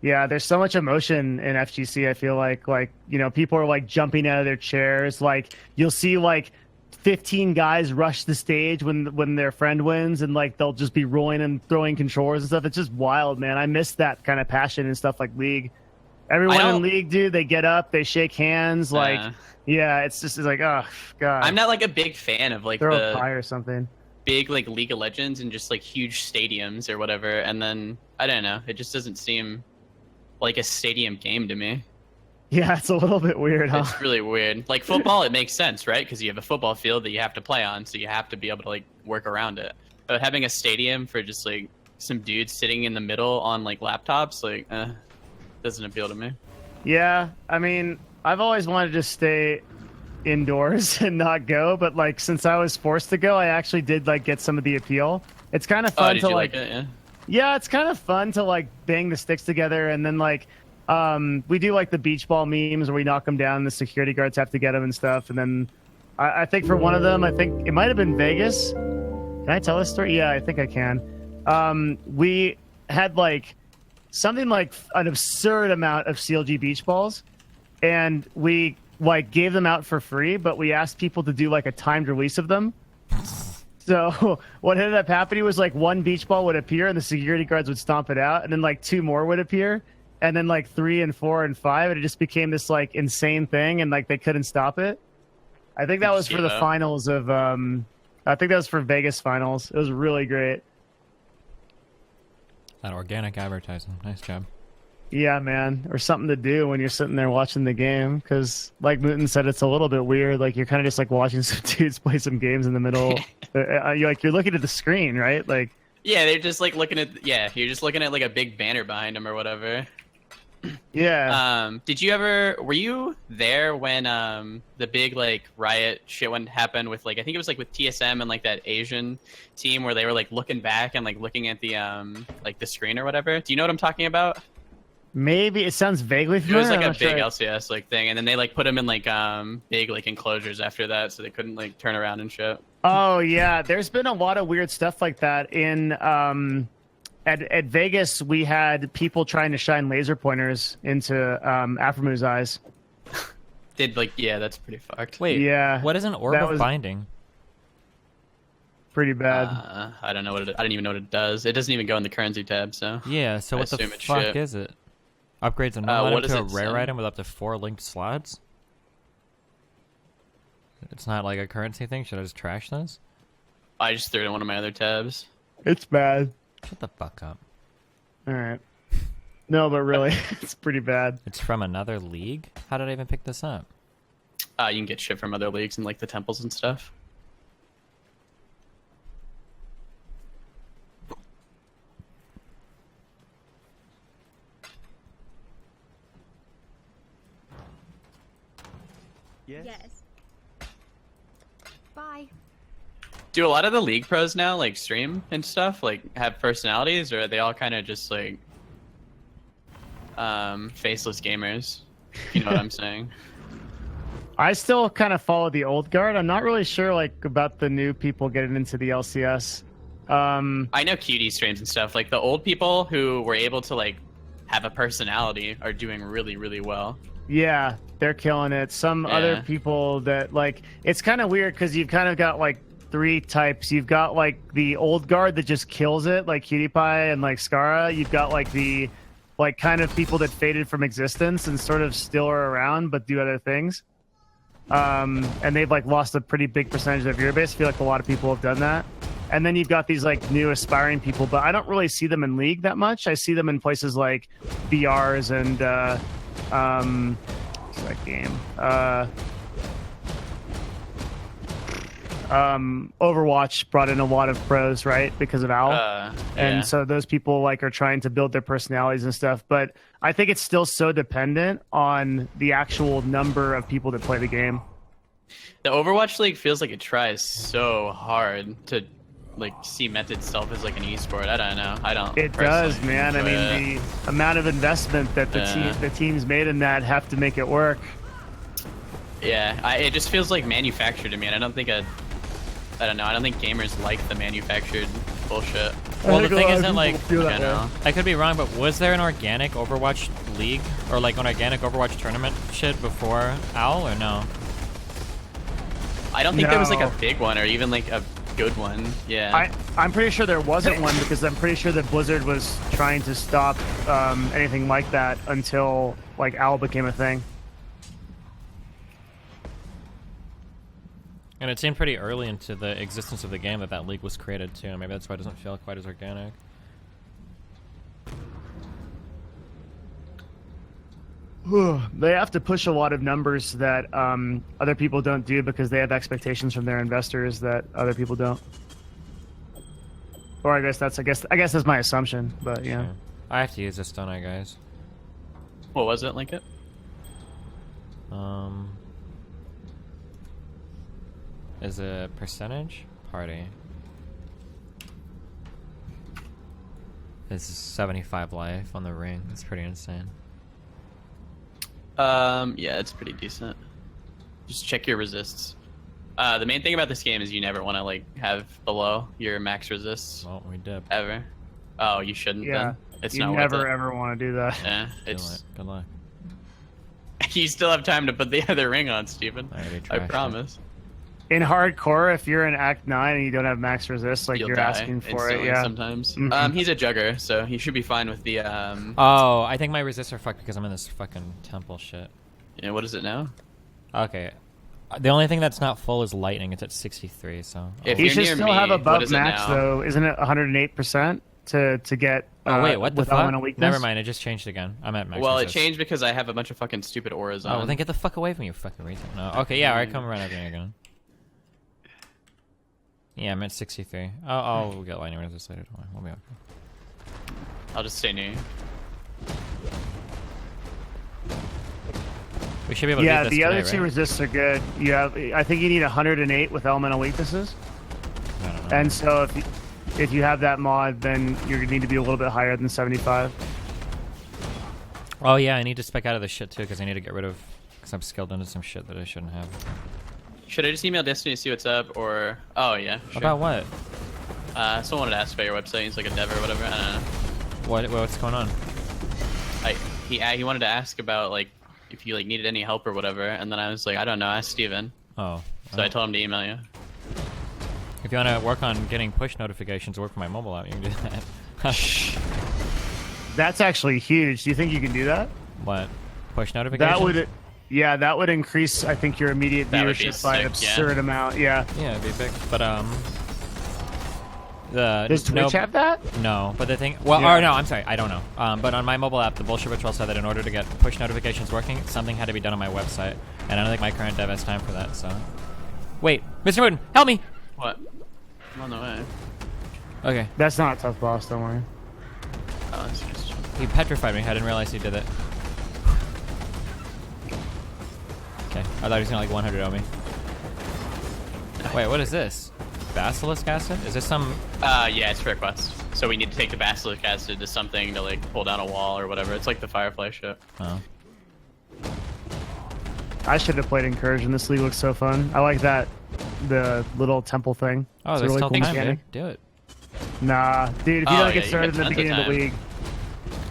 S3: Yeah, there's so much emotion in FGC. I feel like people are like jumping out of their chairs. Like you'll see like 15 guys rush the stage when their friend wins, and like they'll just be rolling and throwing controllers and stuff. It's just wild, man. I miss that kind of passion and stuff like League. Everyone in League, dude, they get up, they shake hands, like yeah, it's like, oh god.
S6: I'm not like a big fan of like
S3: throw
S6: the
S3: a pie or something.
S6: Big like League of Legends and just like huge stadiums or whatever, and then I don't know, it just doesn't seem like a stadium game to me.
S3: Yeah, it's a little bit weird, huh?
S6: It's really weird. Like football, it makes sense, right? Because you have a football field that you have to play on, so you have to be able to like work around it. But having a stadium for just like some dudes sitting in the middle on like laptops, like, doesn't appeal to me.
S3: Yeah, I mean, I've always wanted to stay indoors and not go, but like since I was forced to go, I actually did like get some of the appeal. It's kind of fun
S6: did
S3: to
S6: you
S3: like
S6: it?
S3: Yeah, it's kind of fun to like bang the sticks together, and then like we do like the beach ball memes where we knock them down, the security guards have to get them and stuff. And then I think for one of them, I think it might have been Vegas. Can I tell this story? Yeah, I think I can. We had like something like an absurd amount of CLG beach balls, and we like gave them out for free, but we asked people to do like a timed release of them. So what ended up happening was like one beach ball would appear and the security guards would stomp it out, and then like two more would appear, and then like 3 and 4 and 5, and it just became this like insane thing, and like they couldn't stop it. I think that was for the finals of I think that was for Vegas finals. It was really great.
S1: That organic advertising. Nice job.
S3: Yeah, man. Or something to do when you're sitting there watching the game. Because, like Mouton said, it's a little bit weird. Like, you're kind of just, like, watching some dudes play some games in the middle. You're looking at the screen, right? Like,
S6: yeah, they're just, like, looking at... Yeah, you're just looking at, like, a big banner behind them or whatever.
S3: Yeah.
S6: Did you ever... Were you there when the big, like, riot shit happened with, like... I think it was, like, with TSM and, like, that Asian team where they were, like, looking back and, like, looking at the, like, the screen or whatever? Do you know what I'm talking about?
S3: Maybe. It sounds vaguely familiar.
S6: It was like a big LCS like thing, and then they like put them in like big like enclosures after that, so they couldn't like turn around and shit.
S3: Oh yeah, there's been a lot of weird stuff like that in at Vegas. We had people trying to shine laser pointers into Aframu's eyes.
S6: That's pretty fucked.
S1: Wait,
S3: yeah,
S1: what is an orb of binding?
S3: Pretty bad.
S6: I don't know what I didn't even know what it does. It doesn't even go in the currency tab, so
S1: yeah. So what the fuck is it? Upgrades a normal item to a rare item with up to 4 linked slots? It's not like a currency thing? Should I just trash this?
S6: I just threw it in one of my other tabs.
S3: It's bad.
S1: Shut the fuck up.
S3: Alright. No, but really, it's pretty bad.
S1: It's from another league? How did I even pick this up?
S6: You can get shit from other leagues and like the temples and stuff.
S7: Yes. Bye.
S6: Do a lot of the league pros now like stream and stuff, like have personalities, or are they all kind of just like faceless gamers? You know what I'm saying?
S3: I still kind of follow the old guard. I'm not really sure like about the new people getting into the LCS.
S6: I know QD streams and stuff. Like the old people who were able to like have a personality are doing really, really well.
S3: Yeah, they're killing it. Some other people that like, it's kind of weird because you've kind of got like 3 types. You've got like the old guard that just kills it, like Cutie Pie and like Skara. You've got like the like kind of people that faded from existence and sort of still are around but do other things. And they've like lost a pretty big percentage of your base. I feel like a lot of people have done that. And then you've got these like new aspiring people, but I don't really see them in League that much. I see them in places like BRs and what's that game? Overwatch brought in a lot of pros, right? Because of Owl. And so those people like are trying to build their personalities and stuff. But I think it's still so dependent on the actual number of people that play the game.
S6: The Overwatch League feels like it tries so hard to like cement itself as like an esport. I don't know. I don't.
S3: It does, man. I mean, the amount of investment that the teams made in that have to make it work.
S6: Yeah, it just feels like manufactured to me, and I don't think I don't know. I don't think gamers like the manufactured bullshit.
S1: Well, the
S3: think a
S1: thing
S3: lot of
S1: isn't like,
S3: people feel that
S6: I know.
S3: way.
S1: I could be wrong, but was there an organic Overwatch league or like an organic Overwatch tournament shit before OWL or no?
S6: I don't think there was like a
S3: No.
S6: big one or even like a good one. Yeah.
S3: I'm pretty sure there wasn't one because I'm pretty sure that Blizzard was trying to stop anything like that until like OWL became a thing.
S1: And it seemed pretty early into the existence of the game that league was created too. Maybe that's why it doesn't feel quite as organic.
S3: They have to push a lot of numbers that other people don't do because they have expectations from their investors that other people don't. Or I guess that's my assumption, but yeah.
S1: Sure. I have to use this, don't I, guys?
S6: What was it, Linkit?
S1: Is a percentage party? This is 75 life on the ring. That's pretty insane.
S6: Yeah, it's pretty decent. Just check your resists. The main thing about this game is you never want to like have below your max resists
S1: Well, we did.
S6: ever. Oh, you shouldn't.
S3: Yeah,
S6: Then. It's
S3: you
S6: not
S3: never
S6: worth it.
S3: ever want to do that.
S6: Yeah,
S1: Good
S6: it's.
S1: luck. Good luck.
S6: You still have time to put the other ring on, Steven.
S1: I already
S6: I
S1: trashed it.
S6: promise.
S3: In hardcore, if you're in Act 9 and you don't have max resist, like
S6: You'll
S3: you're
S6: die
S3: asking for it,
S6: instantly
S3: yeah.
S6: sometimes.
S3: Mhm.
S6: He's a jugger, so he should be fine with the
S1: Oh, I think my resists are fucked because I'm in this fucking temple shit.
S6: Yeah, what is it now?
S1: Okay. The only thing that's not full is lightning. It's at 63, so.
S6: If
S3: You
S6: you're
S3: should
S6: near
S3: still
S6: me,
S3: have
S6: what
S3: above
S6: is it
S3: max
S6: now?
S3: though. Isn't it 108% to get?
S1: Oh wait, what the
S3: with
S1: fuck?
S3: elemental weakness?
S1: Never mind, it just changed again. I'm at max
S6: Well,
S1: resist.
S6: it changed because I have a bunch of fucking stupid auras
S1: Oh,
S6: on.
S1: well, then get the fuck away from me, you fucking retard. No. Okay, yeah, alright, come around everything again. Yeah, I'm at 63. I'll get lightning resist later. Don't worry. We'll be okay.
S6: I'll just stay near you.
S1: We should be able to
S3: Yeah,
S1: beat this
S3: the other
S1: today,
S3: two
S1: right?
S3: resists are good. You have, I think you need 108 with elemental weaknesses,
S1: I don't know.
S3: and so if you have that mod, then you need to be a little bit higher than 75.
S1: Oh yeah, I need to spec out of this shit too because I need to get rid of because I'm skilled into some shit that I shouldn't have.
S6: Should I just email Destiny to see what's up, or oh yeah, sure.
S1: About what?
S6: Someone wanted to ask about your website. He's like a dev or whatever. I don't know.
S1: What's going on?
S6: He wanted to ask about like if you like needed any help or whatever, and then I was like, I don't know, ask Steven.
S1: Oh.
S6: So I told him to email you.
S1: If you want to work on getting push notifications, work for my mobile app, you can do that.
S3: That's actually huge. Do you think you can do that?
S1: What? Push notifications?
S3: That would, yeah, that would increase, I think, your immediate
S6: That would be
S3: viewership by an
S6: sick, yeah.
S3: absurd amount. Yeah.
S1: Yeah, it'd be big. But
S3: Does Twitch have that?
S1: No, but the thing. Well,
S3: Yeah.
S1: or no, I'm sorry, I don't know. But on my mobile app, the bullshit ritual said that in order to get push notifications working, something had to be done on my website, and I don't think my current dev has time for that. So, wait, MrMouton, help me!
S6: What? I'm on the way.
S1: Okay,
S3: That's not a tough boss. Don't worry.
S6: Oh, that's just...
S1: he petrified me. I didn't realize he did it. Okay, I thought he was gonna like 100 on me. Wait, what is this? Basilisk acid? Is this some?
S6: Yeah, it's for a quest. So we need to take the basilisk acid to something to like pull down a wall or whatever. It's like the Firefly shit.
S1: Oh.
S3: I should have played Incursion. This league looks so fun. I like that, the little temple thing.
S1: Oh,
S3: It's a
S1: there's
S3: really
S1: still
S3: cool
S1: time,
S3: mechanic.
S1: dude. Do it.
S3: Nah, dude, if you
S6: Oh,
S3: don't get
S6: yeah, you
S3: started
S6: got
S3: in the
S6: tons of
S3: beginning of the
S6: time.
S3: league,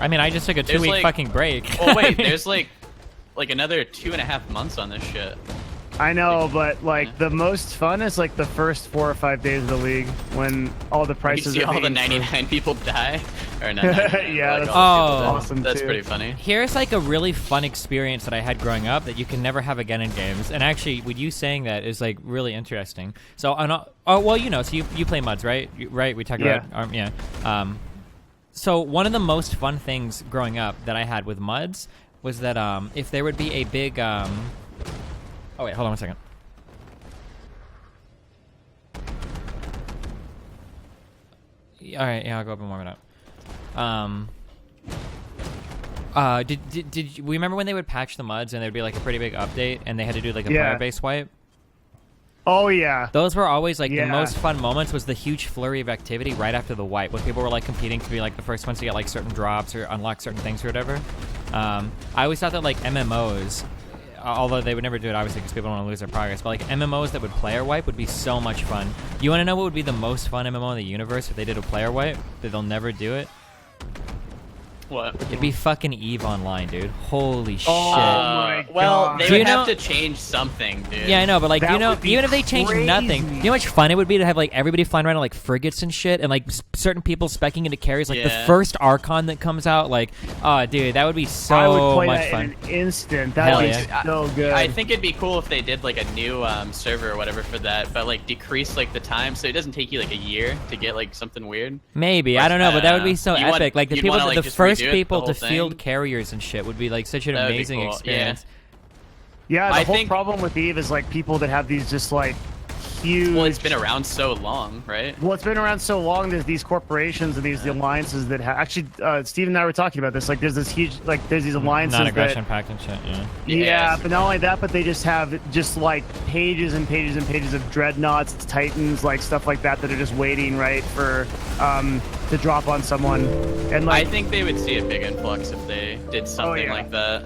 S1: I mean, I just took a
S6: There's,
S1: 2-week
S6: like-
S1: fucking break.
S6: Oh wait, there's like another 2.5 months on this shit.
S3: I know, but like
S6: Yeah.
S3: the most fun is like the first 4 or 5 days of the league when all the
S6: You
S3: prices
S6: see
S3: are
S6: all the
S3: being
S6: 99 people die, or not 99,
S3: Yeah,
S6: but, like,
S3: that's
S6: all the people die.
S3: awesome,
S6: That's
S3: too.
S6: pretty funny.
S1: Here's like a really fun experience that I had growing up that you can never have again in games. And actually, with you saying that is like really interesting. So, well, you know, so you play MUDs, right? Right? We talked
S3: Yeah.
S1: about, yeah. So one of the most fun things growing up that I had with MUDs was that if there would be a big, oh wait, hold on 1 second. All right, yeah, I'll go up and warm it up. Did you, we remember when they would patch the MUDs and there'd be like a pretty big update and they had to do like a
S3: Yeah.
S1: player base wipe?
S3: Oh yeah.
S1: Those were always like the
S3: Yeah.
S1: most fun moments. Was the huge flurry of activity right after the wipe when people were like competing to be like the first ones to get like certain drops or unlock certain things or whatever. I always thought that like MMOs although they would never do it, obviously, because people don't want to lose their progress. But like MMOs that would player wipe would be so much fun. You want to know what would be the most fun MMO in the universe if they did a player wipe? That they'll never do it.
S6: What?
S1: It'd be fucking EVE Online, dude. Holy shit.
S3: my
S6: Well,
S3: God.
S6: they
S1: Do you
S6: would have
S1: know-
S6: to change something, dude.
S1: Yeah, I know, but like,
S3: That
S1: you know,
S3: would be
S1: even if they change nothing,
S3: crazy.
S1: you know how much fun it would be to have like everybody flying around on like frigates and shit, and like certain people specking into carriers, like the
S6: Yeah.
S1: first Archon that comes out, like, oh, dude, that would be so
S3: I would play
S1: much
S3: that
S1: fun.
S3: in an instant.
S1: Hell
S3: That would
S1: yeah.
S3: be so good.
S6: I think it'd be cool if they did like a new server or whatever for that, but like decrease like the time so it doesn't take you like a year to get like something weird.
S1: Maybe, I don't know, but that would be so
S6: You want-
S1: epic. Like the
S6: you'd
S1: people,
S6: wanna, like,
S1: the
S6: just
S1: first
S6: redo it, the
S1: people
S6: whole
S1: to field
S6: thing?
S1: carriers and shit would be like such an
S6: That would be
S1: amazing
S6: cool,
S1: experience.
S3: Yeah, the
S6: I
S3: whole
S6: think-
S3: problem with Eve is like people that have these just like huge.
S6: Well, it's been around so long, right?
S3: Well, it's been around so long. There's these corporations and these alliances that actually, Steve and I were talking about this. Like, there's this huge, like, there's these alliances
S1: Non-aggression
S3: that,
S1: pact and shit. Yeah.
S3: yeah, but not only that, but they just have just like pages and pages and pages of dreadnoughts, titans, like stuff like that that are just waiting, right, for to drop on someone. And
S6: I
S3: like,
S6: think they would see a big influx if they did something
S3: yeah.
S6: like that.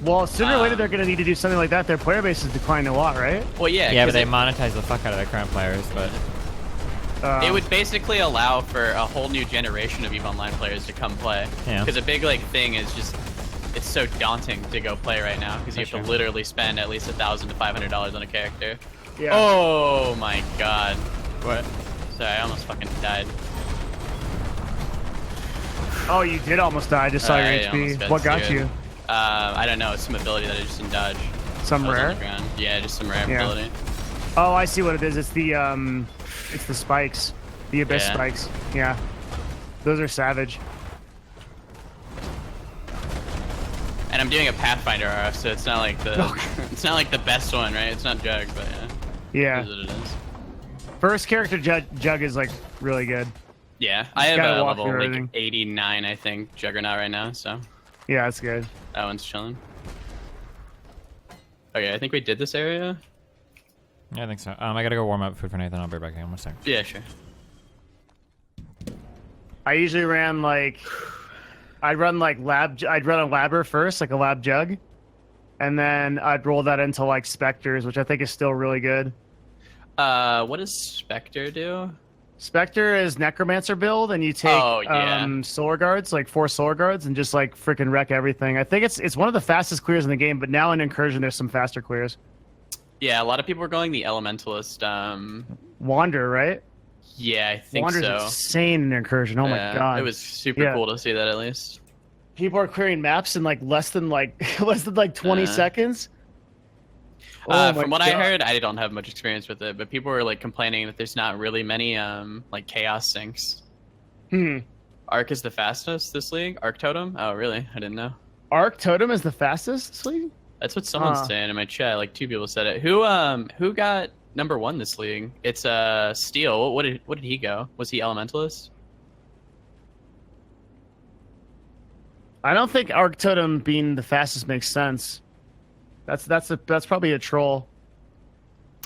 S3: well, sooner or later they're gonna need to do something like that. Their player base is declining a lot, right?
S6: Well, yeah,
S1: Yeah, but
S6: 'cause
S1: they monetize the fuck out of their current players. But
S6: it would basically allow for a whole new generation of EVE Online players to come play.
S1: Yeah.
S6: Because a big like thing is just it's so daunting to go play right now because you
S1: That's
S6: have to
S1: true.
S6: literally spend at least $1,000 to $500 on a character.
S3: Yeah.
S6: Oh my god. What? Sorry, I almost fucking died.
S3: Oh, you did almost die. I just saw your
S6: I almost
S3: HP. What got
S6: scared.
S3: you?
S6: I don't know. It's some ability that I just didn't dodge.
S3: Some
S6: I was on
S3: rare?
S6: the ground. Yeah, just some rare
S3: Yeah.
S6: ability.
S3: Oh, I see what it is. It's the spikes, the abyss
S6: Yeah.
S3: spikes. Yeah, those are savage.
S6: And I'm doing a Pathfinder RF, so it's not like the it's not like the best one, right? It's not Jug, but yeah.
S3: Yeah,
S6: It is what it is.
S3: first character Jug is like really good.
S6: Yeah, I have
S3: gotta
S6: a
S3: walk
S6: level
S3: through
S6: like
S3: everything.
S6: 89, I think, Juggernaut right now, so
S3: Yeah, that's good.
S6: that one's chilling. Okay, I think we did this area.
S1: yeah, I think so. I gotta go warm up food for Nathan. I'll be back in 1 second.
S6: Yeah, sure.
S3: I usually ran like, I'd run a labber first, like a lab jug, and then I'd roll that into like specters, which I think is still really good.
S6: What does Spectre do?
S3: Spectre is necromancer build, and you take
S6: Oh, yeah.
S3: solar guards, like 4 solar guards, and just like freaking wreck everything. I think it's one of the fastest clears in the game, but now in Incursion there's some faster clears.
S6: Yeah, a lot of people are going the Elementalist.
S3: Wander, right?
S6: Yeah, I think
S3: Wander's
S6: so.
S3: insane in Incursion. Oh my
S6: Yeah,
S3: god,
S6: it was super
S3: Yeah.
S6: cool to see that at least.
S3: people are clearing maps in like less than 20 seconds. Oh my
S6: From what I
S3: God.
S6: heard, I don't have much experience with it, but people were like complaining that there's not really many like chaos sinks. Arc is the fastest this league. Arc Totem? Oh, really? I didn't know.
S3: Arc Totem is the fastest this league?
S6: That's what someone's saying in my chat. Like 2 people said it. Who got #1 this league? It's Steel. What did he go? Was he Elementalist?
S3: I don't think Arc Totem being the fastest makes sense. That's probably a troll.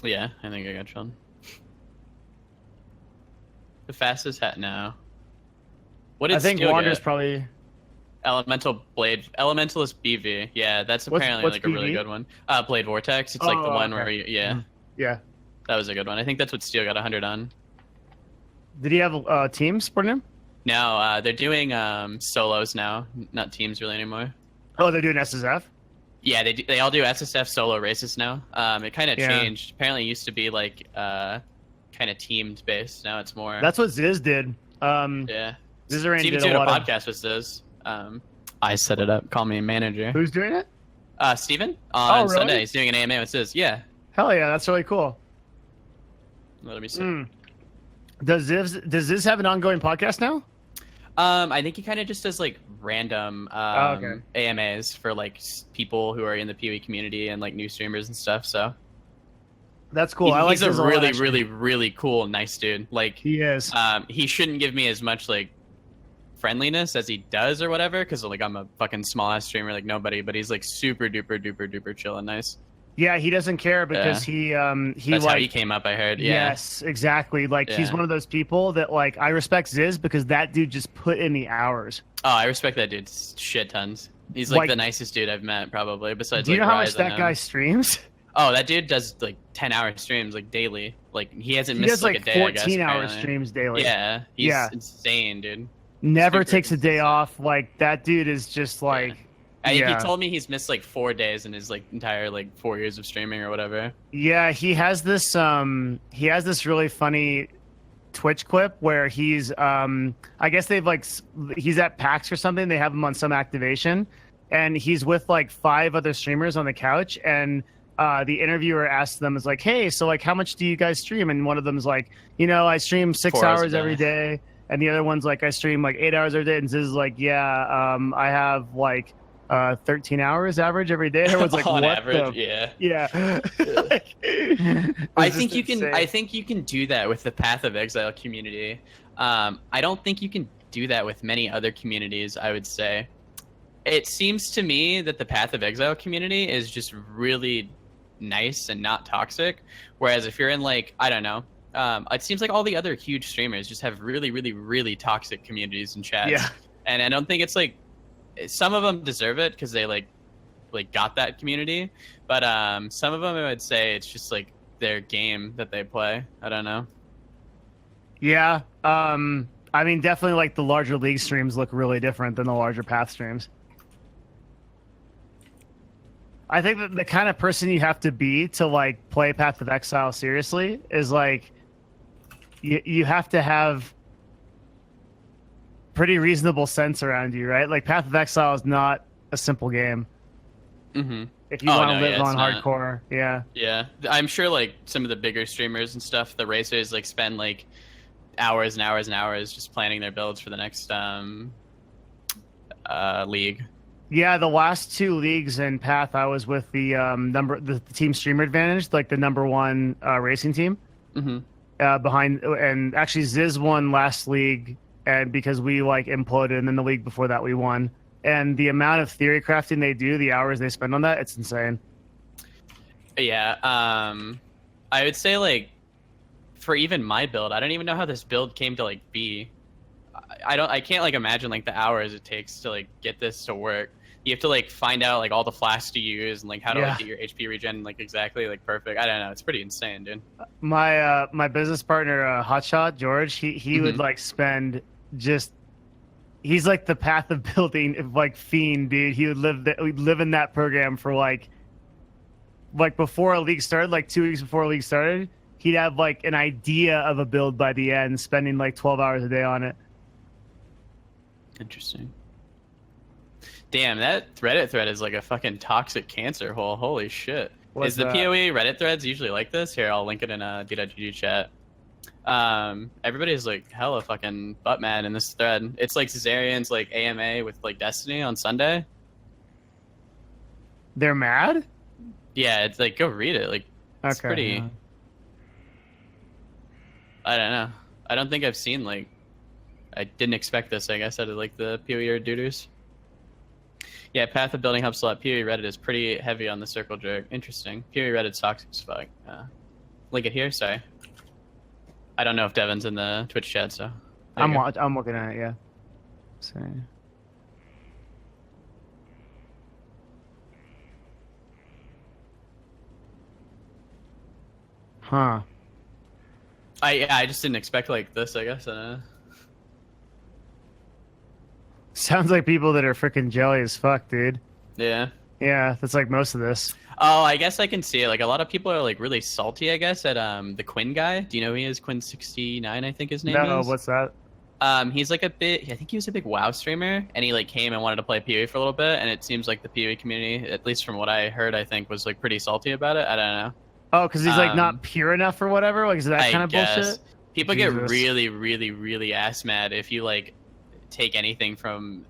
S6: Yeah, I think I got one. The fastest hat now. What did
S3: I think
S6: Steel
S3: Wander's
S6: get?
S3: probably.
S6: Elemental Blade, Elementalist BV. Yeah, that's apparently
S3: what's
S6: like a really
S3: BV?
S6: good one. Blade Vortex. It's like the
S3: Oh,
S6: one
S3: okay.
S6: where you, yeah,
S3: Yeah.
S6: that was a good one. I think that's what Steel got 100 on.
S3: Did he have teams supporting him?
S6: No, they're doing solos now, not teams really anymore.
S3: Oh, they're doing SSF.
S6: Yeah, they all do SSF solo races now. It kind of
S3: Yeah.
S6: changed. Apparently, it used to be like kind of teamed based. Now it's more.
S3: That's what Ziz did.
S6: Yeah.
S3: Zizarain
S6: Steven
S3: did a
S6: doing a
S3: lot of.
S6: podcast with this. I set it up. Call me a manager.
S3: Who's doing it?
S6: Steven on
S3: Oh, really?
S6: Sunday. He's doing an AMA with Ziz. Yeah.
S3: Hell yeah, that's really cool.
S6: Let me see.
S3: Does Ziz have an ongoing podcast now?
S6: I think he kind of just does like random
S3: okay.
S6: AMAs for like people who are in the PoE community and like new streamers and stuff. So
S3: That's cool. I like
S6: he's a
S3: Ziz lot,
S6: really,
S3: actually.
S6: really, really cool, nice dude. Like
S3: He is.
S6: he shouldn't give me as much like friendliness as he does or whatever, because like I'm a fucking small ass streamer like nobody. But he's like super duper duper duper chill and nice.
S3: Yeah, he doesn't care because he
S6: That's
S3: like
S6: how he came up. I heard. Yeah.
S3: Yes, exactly. Like he's
S6: Yeah.
S3: one of those people that like I respect Ziz because that dude just put in the hours.
S6: Oh, I respect that dude shit tons. He's like the nicest dude I've met, probably. Besides,
S3: do you
S6: like,
S3: know how much
S6: Rise and
S3: that guy
S6: him.
S3: streams?
S6: Oh, that dude does like 10-hour streams like daily. Like he hasn't
S3: He
S6: missed
S3: does
S6: like
S3: like
S6: a day.
S3: 14-hour
S6: apparently.
S3: streams daily.
S6: Yeah, he's insane, dude.
S3: Never
S6: Super
S3: takes a day
S6: consistent.
S3: off. Like that dude is just like.
S6: I think
S3: Yeah.
S6: he told me he's missed like 4 days in his like entire like 4 years of streaming or whatever.
S3: Yeah, he has this really funny Twitch clip where he's I guess they've like he's at PAX or something. They have him on some activation, and he's with like 5 other streamers on the couch, and the interviewer asks them, is like, hey, so like how much do you guys stream? And one of them's like, you know, I stream 6
S6: 4 hours a
S3: hours every day, and the other one's like, I stream like 8 hours every day, and Ziz is like, yeah, I have like 13 hours average every day. Everyone's like,
S6: on
S3: what
S6: average,
S3: the?
S6: yeah.
S3: Like,
S6: I
S3: it's
S6: think
S3: just
S6: you can.
S3: insane.
S6: I think you can do that with the Path of Exile community. I don't think you can do that with many other communities. I would say, it seems to me that the Path of Exile community is just really nice and not toxic. Whereas if you're in like, I don't know, it seems like all the other huge streamers just have really, really, really toxic communities and chats.
S3: Yeah.
S6: And I don't think it's like, some of them deserve it because they like got that community, but some of them I would say it's just like their game that they play. I don't know.
S3: Yeah. I mean, definitely like the larger league streams look really different than the larger path streams. I think that the kind of person you have to be to like play Path of Exile seriously is like you have to have pretty reasonable sense around you, right? Like Path of Exile is not a simple game.
S6: Mm-hmm.
S3: If you
S6: Oh,
S3: want to
S6: no,
S3: live
S6: yeah, it's
S3: on
S6: not.
S3: hardcore, yeah.
S6: Yeah, I'm sure like some of the bigger streamers and stuff, the racers, like spend like hours and hours and hours just planning their builds for the next league.
S3: Yeah, the last 2 leagues in Path, I was with the the team Streamer Advantage, like the #1 racing team.
S6: Mm-hmm.
S3: Behind, and actually Ziz won last league, and because we like imploded, and then the league before that we won. And the amount of theory crafting they do, the hours they spend on that, it's insane.
S6: Yeah, I would say like for even my build, I don't even know how this build came to like be. I can't like imagine like the hours it takes to like get this to work. You have to like find out like all the flasks to use and like how to like get your HP regen like exactly like perfect. I don't know, it's pretty insane, dude.
S3: My business partner Hotshot George, he would like spend just, he's like the Path of building like fiend, dude. He would live in that program for like before a league started, like 2 weeks before a league started, he'd have like an idea of a build by the end, spending like 12 hours a day on it.
S6: Interesting. Damn, that Reddit thread is like a fucking toxic cancer hole. Holy shit.
S3: What's
S6: Is the
S3: that?
S6: PoE Reddit threads usually like this? Here, I'll link it in a DWG chat. Everybody's like hella fucking butt mad in this thread. It's like Caesarian's like AMA with like Destiny on Sunday.
S3: They're mad?
S6: Yeah, it's like, go read it. Like, it's
S3: Okay,
S6: pretty...
S3: yeah.
S6: I don't know. I don't think I've seen like... I didn't expect this, I guess, out of like the PoE dooders. Yeah, Path of Building Hub slot. PoE Reddit is pretty heavy on the circle jerk. Interesting. PoE Reddit's toxic as fuck. Link it here. Sorry. I don't know if Devin's in the Twitch chat, so. there you go.
S3: I'm looking at it, yeah. Sorry. Huh.
S6: I just didn't expect like this, I guess.
S3: Sounds like people that are freaking jelly as fuck, dude.
S6: Yeah.
S3: Yeah, that's like most of this.
S6: Oh, I guess I can see it. Like a lot of people are like really salty, I guess, at the Quinn guy. Do you know who he is? Quinn69, I think his name
S3: No,
S6: is.
S3: what's that?
S6: He's like I think he was a big WoW streamer, and he like came and wanted to play PoE for a little bit, and it seems like the PoE community, at least from what I heard, I think was like pretty salty about it. I don't know.
S3: Oh, because he's like not pure enough or whatever? Like, is that kind of bullshit?
S6: People get
S3: Jesus.
S6: really, really, really ass mad if you like take anything from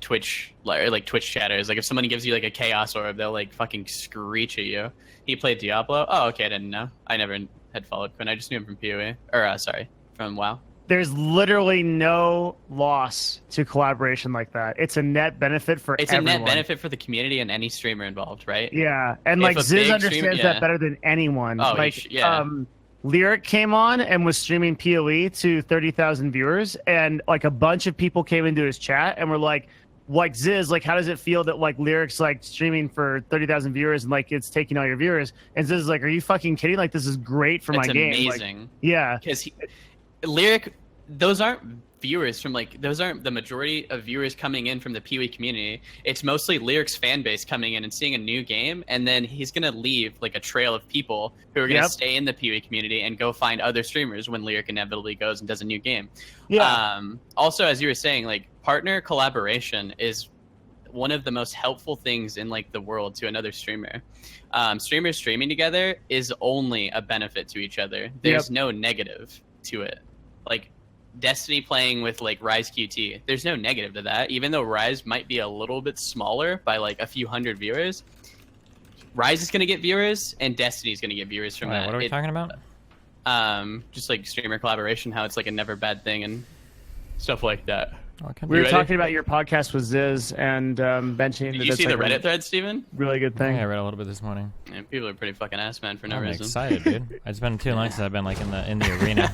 S6: Twitch, like Twitch chatters. Like if someone gives you like a chaos orb, they'll like fucking screech at you. He played Diablo. Oh, okay, I didn't know. I never had followed Quinn. I just knew him from PoE, or sorry, from WoW.
S3: There's literally no loss to collaboration like that. It's a net benefit for
S6: It's
S3: everyone.
S6: a net benefit for the community and any streamer involved, right?
S3: Yeah, and
S6: If
S3: like
S6: a
S3: Ziz
S6: big
S3: understands
S6: streamer-
S3: that
S6: yeah.
S3: better than anyone.
S6: Oh,
S3: like,
S6: yeah.
S3: Lyric came on and was streaming PoE to 30,000 viewers, and like a bunch of people came into his chat and were like, like Ziz, like how does it feel that like Lyric's like streaming for 30,000 viewers and like it's taking all your viewers? And Ziz is like, are you fucking kidding? Like this is great for my game.
S6: It's amazing.
S3: Like, yeah,
S6: because Lyric, those aren't viewers from like those aren't the majority of viewers coming in from the PoE community. It's mostly Lyric's fan base coming in and seeing a new game, and then he's gonna leave like a trail of people who are gonna stay in the PoE community and go find other streamers when Lyric inevitably goes and does a new game.
S3: Yeah.
S6: Also, as you were saying, like partner collaboration is one of the most helpful things in like the world to another streamer. Streamers streaming together is only a benefit to each other. There's no negative to it. Like Destiny playing with like Rise QT, there's no negative to that. Even though Rise might be a little bit smaller by like a few hundred viewers, Rise is going to get viewers and Destiny is going to get viewers from that.
S1: What are we talking about?
S6: Just like streamer collaboration, how it's like a never bad thing and stuff like that.
S3: We were talking about your podcast with Ziz and benching.
S6: Did you see the Reddit thread, Steven?
S3: Really good thing.
S1: Yeah, I read a little bit this morning.
S6: Yeah, people are pretty fucking ass man for no
S1: I'm
S6: reason.
S1: excited, dude. It's been too long since I've been like in the arena.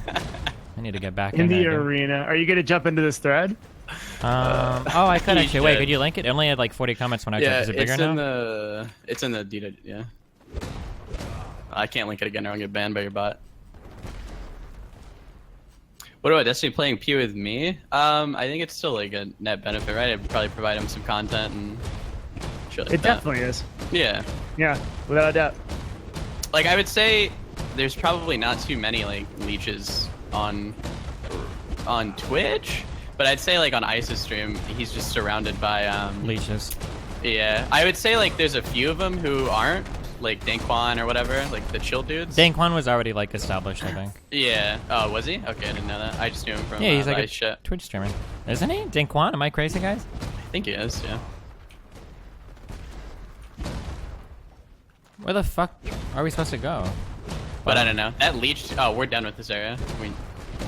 S1: I need to get back
S3: in the
S1: there,
S3: arena. Are you gonna jump into this thread?
S1: Oh, I could actually. Wait, could you link it? It only had like 40 comments when I checked. Is it bigger now?
S6: It's in the DW. Yeah. I can't link it again or I'll get banned by your bot. What about Destiny playing PoE with me? I think it's still like a net benefit, right? It'd probably provide him some content and shit like
S3: that. It definitely is.
S6: Yeah.
S3: Yeah, without a doubt.
S6: Like I would say, there's probably not too many like leeches on Twitch, but I'd say like on Ice's stream, he's just surrounded by
S1: leeches.
S6: Yeah, I would say like there's a few of them who aren't, like Dankwan or whatever, like the chill dudes.
S1: Dankwan was already like established, I think.
S6: Yeah. Oh, was he? Okay, I didn't know that. I just knew him from
S1: he's like a
S6: shit.
S1: Twitch streamer, isn't he? Dankwan? Am I crazy, guys?
S6: I think he is. Yeah.
S1: Where the fuck are we supposed to go?
S6: But I don't know. That leech. Oh, we're done with this area.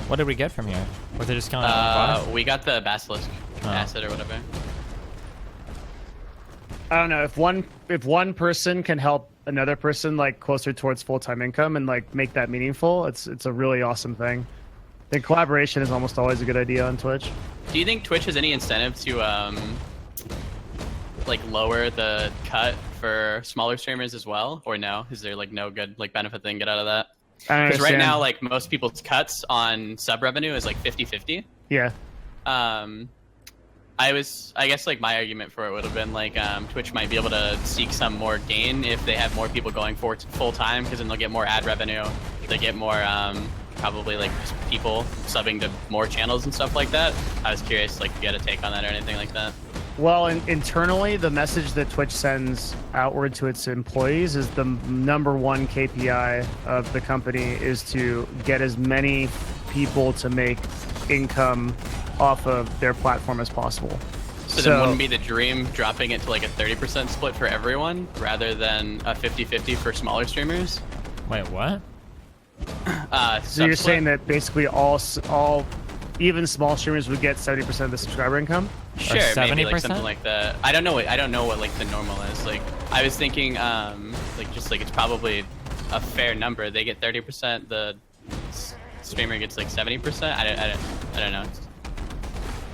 S1: What did we get from here? Was it just killing boss?
S6: We got the basilisk acid or whatever.
S3: I don't know if one person can help another person like closer towards full-time income and like make that meaningful. It's a really awesome thing. I think collaboration is almost always a good idea on Twitch.
S6: Do you think Twitch has any incentive to like lower the cut for smaller streamers as well, or no? Is there like no good like benefit they can get out of that? Because right now, like most people's cuts on sub revenue is like 50-50.
S3: Yeah.
S6: I guess like my argument for it would have been like Twitch might be able to seek some more gain if they have more people going for full time, because then they'll get more ad revenue. They get more probably like just people subbing to more channels and stuff like that. I was curious like to get a take on that or anything like that.
S3: Well, internally, the message that Twitch sends outward to its employees is the #1 KPI of the company is to get as many people to make income off of their platform as possible.
S6: So then wouldn't be the dream dropping it to like a 30% split for everyone rather than a 50-50 for smaller streamers?
S1: Wait, what?
S3: So you're saying that basically all even small streamers would get 70% of the subscriber income?
S6: Sure, maybe like something like that. I don't know what like the normal is. Like I was thinking like just like it's probably a fair number. They get 30%, the streamer gets like 70%. I don't know.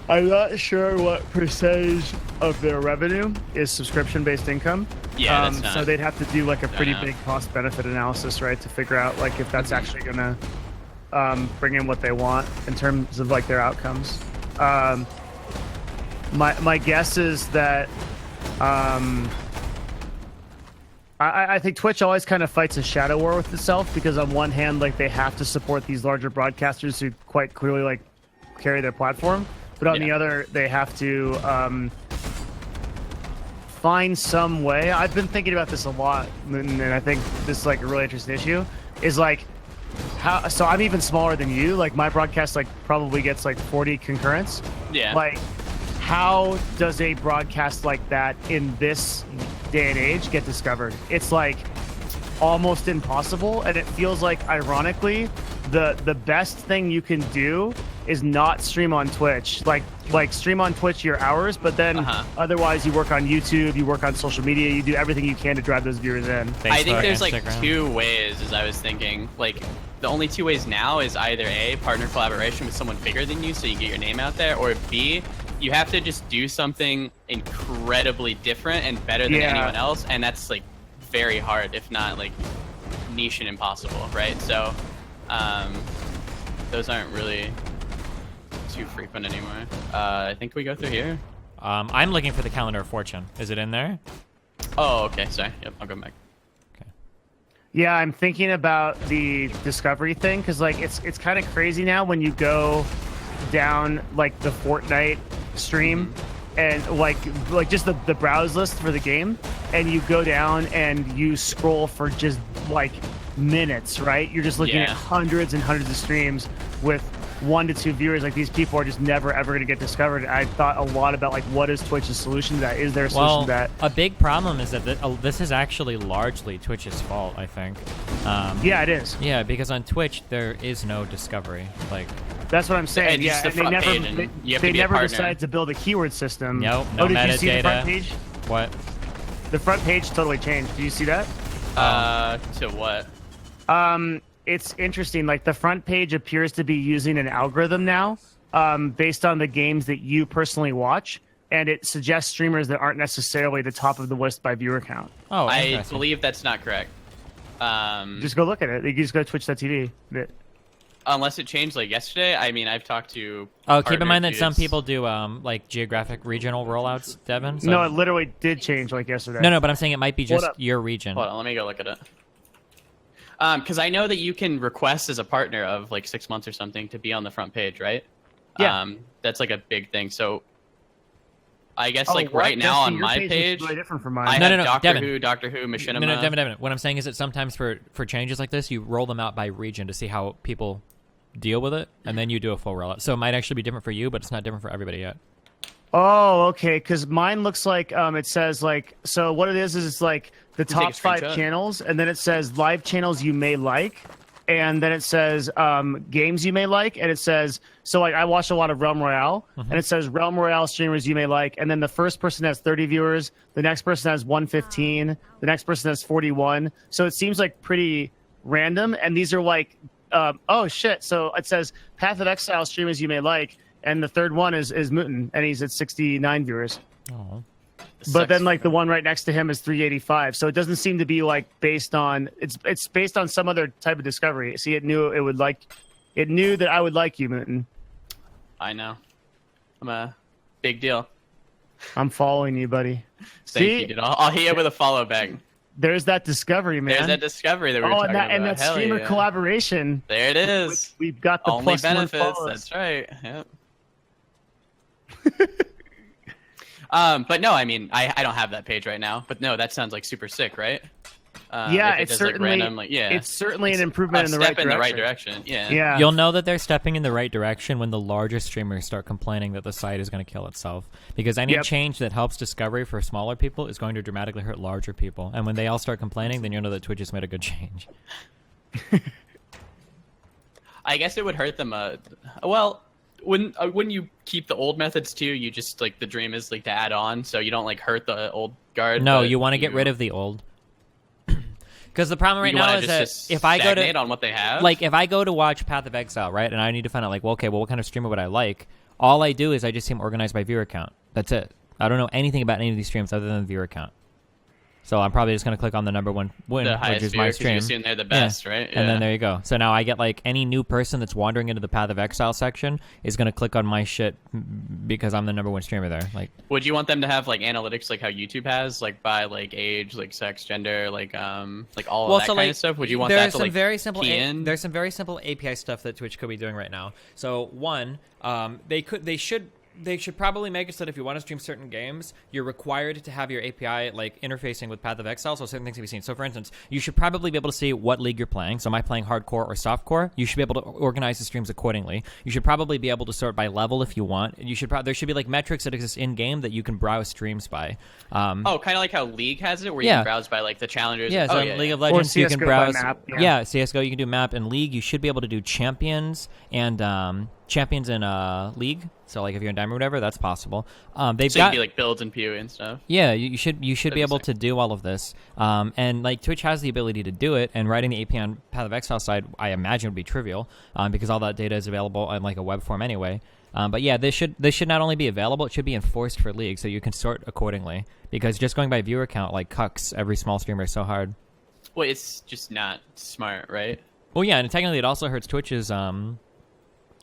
S3: I'm not sure what percentage of their revenue is subscription-based income.
S6: Yeah, that's not,
S3: so they'd have to do like a pretty big cost-benefit analysis, right, to figure out like if that's actually gonna bring in what they want in terms of like their outcomes. My guess is that I think Twitch always kind of fights a shadow war with itself, because on one hand, like they have to support these larger broadcasters who quite clearly like carry their platform, but on the other, they have to find some way. I've been thinking about this a lot, and I think this is like a really interesting issue. Is like how? So I'm even smaller than you. Like my broadcast like probably gets like 40 concurrents.
S6: Yeah.
S3: Like, how does a broadcast like that in this day and age get discovered? It's like almost impossible, and it feels like ironically the best thing you can do is not stream on Twitch. Like stream on Twitch your hours, but then otherwise you work on YouTube, you work on social media, you do everything you can to drive those viewers in.
S6: I think there's like two ways, as I was thinking. Like the only two ways now is either A, partner collaboration with someone bigger than you so you get your name out there, or B, you have to just do something incredibly different and better than anyone else, and that's like very hard, if not like niche and impossible, right? So those aren't really too frequent anymore. I think we go through here.
S1: I'm looking for the Calendar of Fortune. Is it in there?
S6: Oh, okay. Sorry. Yep, I'll go back.
S3: Yeah, I'm thinking about the discovery thing because like it's kind of crazy now when you go down like the Fortnite stream and like just the browse list for the game, and you go down and you scroll for just like minutes, right? You're just looking at hundreds and hundreds of streams with 1 to 2 viewers. Like these people are just never ever going to get discovered. I thought a lot about like what is Twitch's solution to that? Is there a solution to that?
S1: A big problem is that this is actually largely Twitch's fault, I think.
S3: Yeah, it is.
S1: Yeah, because on Twitch there is no discovery. Like
S3: that's what I'm saying.
S6: And
S3: yeah,
S6: the
S3: and they never decided to build a keyword system.
S1: Nope, no
S3: did
S1: metadata.
S3: you see the front page?
S1: What?
S3: The front page totally changed. Do you see that?
S6: To what?
S3: It's interesting. Like the front page appears to be using an algorithm now, based on the games that you personally watch, and it suggests streamers that aren't necessarily the top of the list by viewer count.
S1: Oh,
S6: I believe that's not correct.
S3: Just go look at it. You just go to Twitch.tv.
S6: Unless it changed like yesterday. I mean, I've talked to.
S1: Oh, keep in mind that some people do like geographic regional rollouts, Devin. So...
S3: No, it literally did change like yesterday.
S1: No, but I'm saying it might be just your region.
S6: Hold on, let me go look at it. Because I know that you can request as a partner of like 6 months or something to be on the front page, right?
S3: Yeah.
S6: That's like a big thing. So I guess
S3: Oh,
S6: like
S3: what?
S6: right now on
S3: Your
S6: my
S3: is
S6: page,
S3: really different from mine.
S6: I
S1: No,
S6: have
S1: no,
S6: Doctor
S1: Devin.
S6: Who, Machinima.
S1: No, Devin. What I'm saying is that sometimes for changes like this, you roll them out by region to see how people deal with it, and then you do a full rollout. So it might actually be different for you, but it's not different for everybody yet.
S3: Oh, okay. Because mine looks like it says like, so what it is it's like the
S6: take a
S3: top 5
S6: screenshot.
S3: channels, and then it says live channels you may like, and then it says games you may like, and it says, so like I watch a lot of Realm Royale, and it says Realm Royale streamers you may like, and then the first person has 30 viewers, the next person has 115, the next person has 41. So it seems like pretty random, and these are like, oh shit. So it says Path of Exile streamers you may like, and the third one is MrMouton, and he's at 69 viewers.
S1: Oh.
S3: But then like the one right next to him is 385. So it doesn't seem to be like based on it's based on some other type of discovery. See, it knew that I would like you, MrMouton.
S6: I know. I'm a big deal.
S3: I'm following you, buddy.
S6: Thank
S3: See,
S6: you, dude. I'll hit you with a follow back.
S3: there's that discovery, man.
S6: There's that discovery that we were talking about.
S3: And that
S6: Hell
S3: streamer
S6: yeah.
S3: collaboration.
S6: There it is.
S3: We've got the
S6: Only
S3: +1
S6: benefits.
S3: followers.
S6: That's right. Yep. But no, I mean, I don't have that page right now. But no, that sounds like super sick, right?
S3: Yeah,
S6: if it
S3: it's
S6: does,
S3: certainly
S6: like, random, like, yeah.
S3: it's certainly an improvement in the right
S6: step in the right
S3: direction.
S6: direction. Yeah.
S3: Yeah.
S1: You'll know that they're stepping in the right direction when the larger streamers start complaining that the site is going to kill itself. Because any change that helps discovery for smaller people is going to dramatically hurt larger people. And when they all start complaining, then you'll know that Twitch has made a good change.
S6: I guess it would hurt them. Well, when you keep the old methods too, you just like the dream is like to add on, so you don't like hurt the old guard.
S1: No, you want to get rid of the old. Because the problem right now is that if I go to
S6: on what they have,
S1: like if I go to watch Path of Exile, right, and I need to find out like, well, okay, well, what kind of streamer would I like? All I do is I just see them organized by viewer count. That's it. I don't know anything about any of these streams other than the viewer count. So I'm probably just going to click on the number one win,
S6: the
S1: which is my stream.
S6: You assume they're the best, right? Yeah.
S1: And then there you go. So now I get like any new person that's wandering into the Path of Exile section is going to click on my shit because I'm the number one streamer there. Like,
S6: would you want them to have like analytics like how YouTube has, like by like age, like sex, gender, like all of that kind of stuff? Would you want that to like key in?
S1: There's some very simple API stuff that Twitch could be doing right now. So one, they should probably make it so that if you want to stream certain games, you're required to have your API like interfacing with Path of Exile, so certain things can be seen. So for instance, you should probably be able to see what league you're playing. So am I playing hardcore or softcore? You should be able to organize the streams accordingly. You should probably be able to sort by level if you want. You should there should be like metrics that exist in game that you can browse streams by.
S6: Kind of like how League has it, where you can browse by like the challengers.
S1: Yeah, so in League of Legends you can
S3: CS:GO by
S1: browse
S3: map,
S1: CS:GO you can do map, and League you should be able to do champions and champions in League. So like if you're in Diamond or whatever, that's possible. They've
S6: So
S1: got
S6: you'd be like builds and PoE and stuff.
S1: yeah, you should be
S6: be
S1: able
S6: sick.
S1: to do all of this. And like Twitch has the ability to do it, and writing the API on Path of Exile side, I imagine would be trivial because all that data is available in like a web form anyway. But yeah, this should not only be available, it should be enforced for League, so you can sort accordingly. Because just going by viewer count like cucks every small streamer is so hard.
S6: Well, it's just not smart, right?
S1: Well, yeah, and technically it also hurts Twitch's.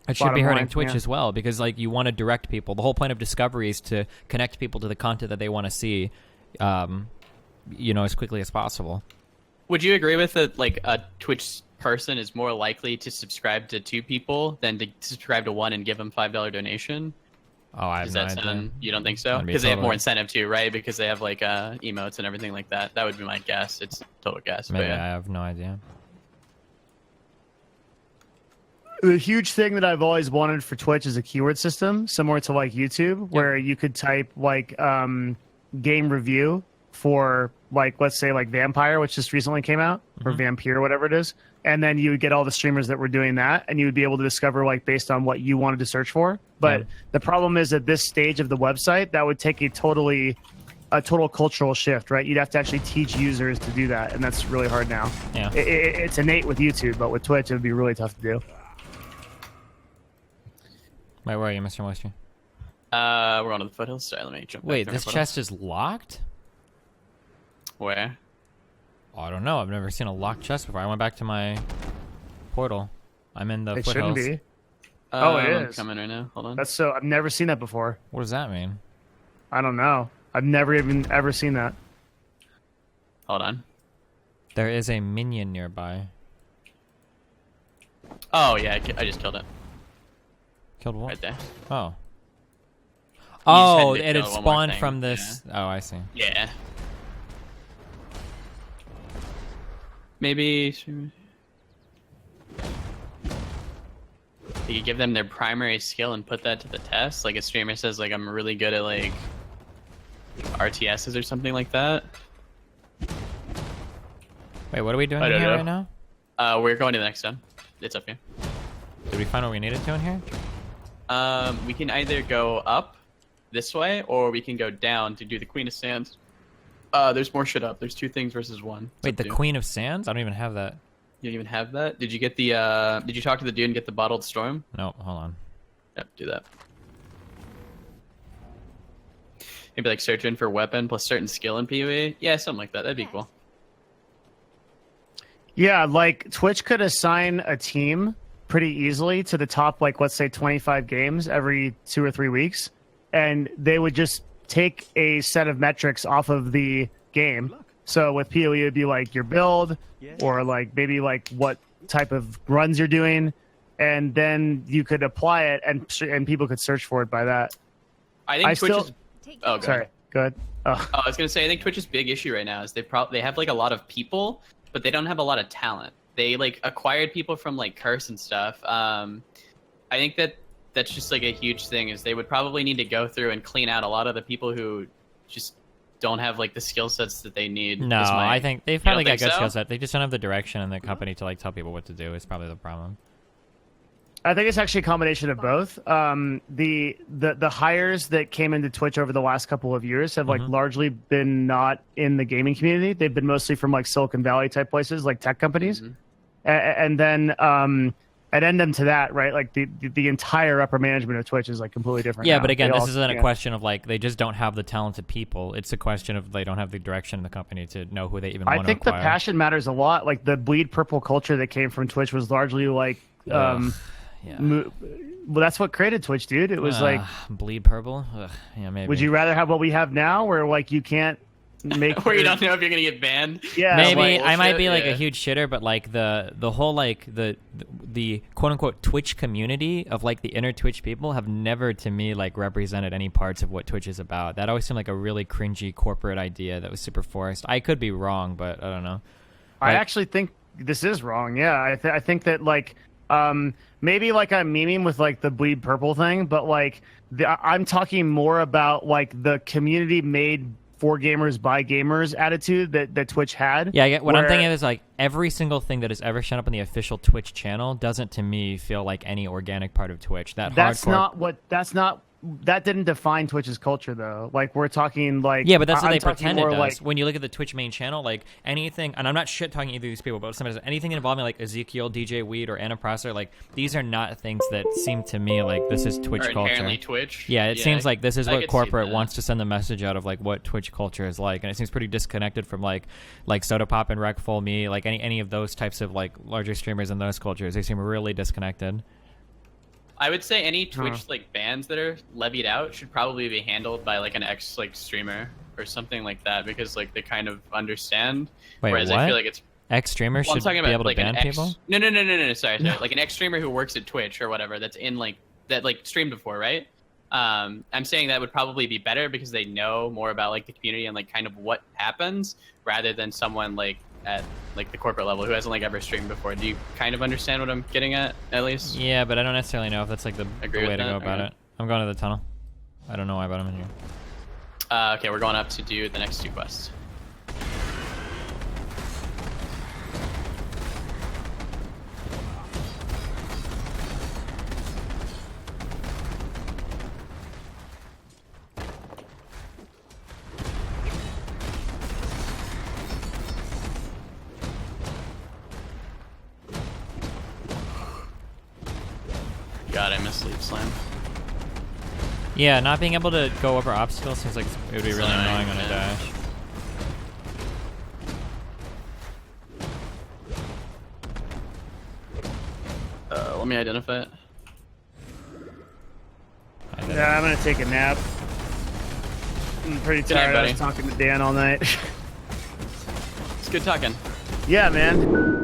S1: It should be
S3: Bottom
S1: hurting
S3: line,
S1: Twitch
S3: yeah.
S1: as well because like you want to direct people. The whole point of Discovery is to connect people to the content that they want to see, as quickly as possible.
S6: Would you agree with that? Like a Twitch person is more likely to subscribe to 2 people than to subscribe to 1 and give them $5 donation?
S1: Oh, I have
S6: Does
S1: no
S6: that
S1: idea.
S6: sound? You don't think so?
S1: That'd be
S6: Because they have more
S1: totally-
S6: incentive too, right? Because they have like emotes and everything like that. That would be my guess. It's total guess. But
S1: Maybe I
S6: yeah.
S1: have no idea.
S3: The huge thing that I've always wanted for Twitch is a keyword system, similar to like YouTube, where you could type like game review for like, let's say like Vampire, which just recently came out, or Vampire, whatever it is. And then you would get all the streamers that were doing that, and you would be able to discover like based on what you wanted to search for. But
S1: Yeah.
S3: the problem is at this stage of the website, that would take a total cultural shift, right? You'd have to actually teach users to do that, and that's really hard now.
S1: Yeah.
S3: It's innate with YouTube, but with Twitch, it would be really tough to do.
S1: Wait, where are you, Mr. Moisture?
S6: We're on to the foothills. Sorry, let me jump back
S1: Wait,
S6: to
S1: this
S6: our
S1: chest is locked?
S6: foothills. Where?
S1: Oh, I don't know. I've never seen a locked chest before. I went back to my portal. I'm in the
S3: It
S1: foothills.
S3: shouldn't be. Oh, it
S6: I'm
S3: is.
S6: coming right now. Hold on.
S3: That's so. I've never seen that before.
S1: What does that mean?
S3: I don't know. I've never even ever seen that.
S6: Hold on.
S1: There is a minion nearby.
S6: Oh yeah, I just killed it
S1: Killed what?
S6: right there.
S1: Oh.
S6: just
S1: Oh,
S6: had to
S1: it had
S6: kill one more
S1: spawned
S6: thing,
S1: from this. Oh, I see.
S6: Yeah. Maybe you could give them their primary skill and put that to the test. Like a streamer says, like I'm really good at like RTSs or something like that.
S1: Wait, what are we doing
S6: I
S1: in
S6: don't
S1: here
S6: know.
S1: right now?
S6: We're going to the next one. It's up here.
S1: Did we find what we needed to in here?
S6: We can either go up this way or we can go down to do the Queen of Sands. There's more shit up. There's 2 things versus 1. It's
S1: Wait,
S6: up
S1: the
S6: to you.
S1: Queen of Sands? I don't even have that.
S6: You don't even have that? Did you get the did you talk to the dude and get the bottled storm?
S1: No, hold on.
S6: Yep, do that. Maybe like search in for weapon plus certain skill in PoE. Yeah, something like that. That'd be cool.
S3: Yeah, like Twitch could assign a team pretty easily to the top, like let's say 25 games every 2 or 3 weeks, and they would just take a set of metrics off of the game. So with PoE, it'd be like your build, or like maybe like what type of runs you're doing, and then you could apply it, and people could search for it by that.
S6: I think
S3: I
S6: Twitch
S3: still-
S6: is. Oh, go
S3: Sorry,
S6: ahead.
S3: good. Oh.
S6: Oh, I was gonna say I think Twitch's big issue right now is they have like a lot of people, but they don't have a lot of talent. They like acquired people from like Curse and stuff. I think that's just like a huge thing. Is they would probably need to go through and clean out a lot of the people who just don't have like the skill sets that they need.
S1: No,
S6: is my-
S1: I think they've
S6: You don't
S1: probably got
S6: think
S1: good
S6: so?
S1: skill set. They just don't have the direction in the company to like tell people what to do. Is probably the problem.
S3: I think it's actually a combination of both. The hires that came into Twitch over the last couple of years have like largely been not in the gaming community. They've been mostly from like Silicon Valley type places, like tech companies. And then addendum to that, right? Like the entire upper management of Twitch is like completely different.
S1: Yeah,
S3: now.
S1: but again,
S3: They
S1: this
S3: all-
S1: isn't a
S3: yeah.
S1: question of like they just don't have the talented people. It's a question of they don't have the direction in the company to know who they even want
S3: I
S1: to
S3: think the
S1: acquire.
S3: passion matters a lot. Like the bleed purple culture that came from Twitch was largely like,
S1: Yeah.
S3: well, that's what created Twitch, dude. It was like,
S1: bleed purple. Ugh, yeah, maybe.
S3: would you rather have what we have now, where like you can't make
S6: Where you don't know if you're gonna get banned.
S3: Yeah,
S1: Maybe
S6: like,
S1: I might
S6: bullshit,
S1: be like
S6: yeah.
S1: a huge shitter, but like the whole like the quote unquote Twitch community of like the inner Twitch people have never to me like represented any parts of what Twitch is about. That always seemed like a really cringy corporate idea that was super forced. I could be wrong, but I don't know.
S3: I
S1: Like-
S3: actually think this is wrong. Yeah, I think that like maybe like I'm memeing with like the bleed purple thing, but like I'm talking more about like the community made for gamers by gamers attitude that Twitch had.
S1: Yeah, I get what I'm
S3: where-
S1: thinking is like every single thing that has ever shown up on the official Twitch channel doesn't to me feel like any organic part of Twitch.
S3: That didn't define Twitch's culture though. Like we're talking like
S1: yeah, but that's what
S3: I'm
S1: they
S3: talking
S1: pretend it
S3: more
S1: does.
S3: like-
S1: When you look at the Twitch main channel, like anything, and I'm not shit talking either of these people, but somebody says anything involving like Ezekiel, DJ Weed, or Anna Prosser, like these are not things that seem to me like this is Twitch
S6: Or
S1: culture.
S6: inherently Twitch.
S1: Yeah, it seems like this is
S6: I
S1: what
S6: could see
S1: corporate
S6: that.
S1: wants to send the message out of like what Twitch culture is like, and it seems pretty disconnected from like Soda Pop and Rec Full Me, like any of those types of like larger streamers in those cultures. They seem really disconnected.
S6: I would say any Twitch like bans that are levied out should probably be handled by like an ex like streamer or something like that, because like they kind of understand.
S1: Wait,
S6: whereas
S1: what?
S6: I feel like it's
S1: Ex streamers
S6: well, I'm
S1: should
S6: talking
S1: be
S6: about
S1: able to
S6: like
S1: ban
S6: an ex.
S1: people.
S6: No. Sorry. Like an ex streamer who works at Twitch or whatever that's in like that like streamed before, right? I'm saying that would probably be better because they know more about like the community and like kind of what happens rather than someone like at like the corporate level who hasn't like ever streamed before. Do you kind of understand what I'm getting at least?
S1: Yeah, but I don't necessarily know if that's like the
S6: Agree
S1: way
S6: with
S1: to go
S6: that?
S1: about
S6: Okay.
S1: it. I'm going to the tunnel. I don't know why, but I'm in here.
S6: Okay, we're going up to do the next two quests. God, I missed Leap Slam.
S1: Yeah, not being able to go over obstacles seems like it would be really
S6: annoying,
S1: annoying on a
S6: yeah.
S1: dash.
S6: Let me identify it.
S3: Yeah, I'm gonna take a nap. I'm pretty
S6: Good night,
S3: tired. I
S6: buddy.
S3: was talking to Dan all night.
S6: It's good talking.
S3: Yeah, man.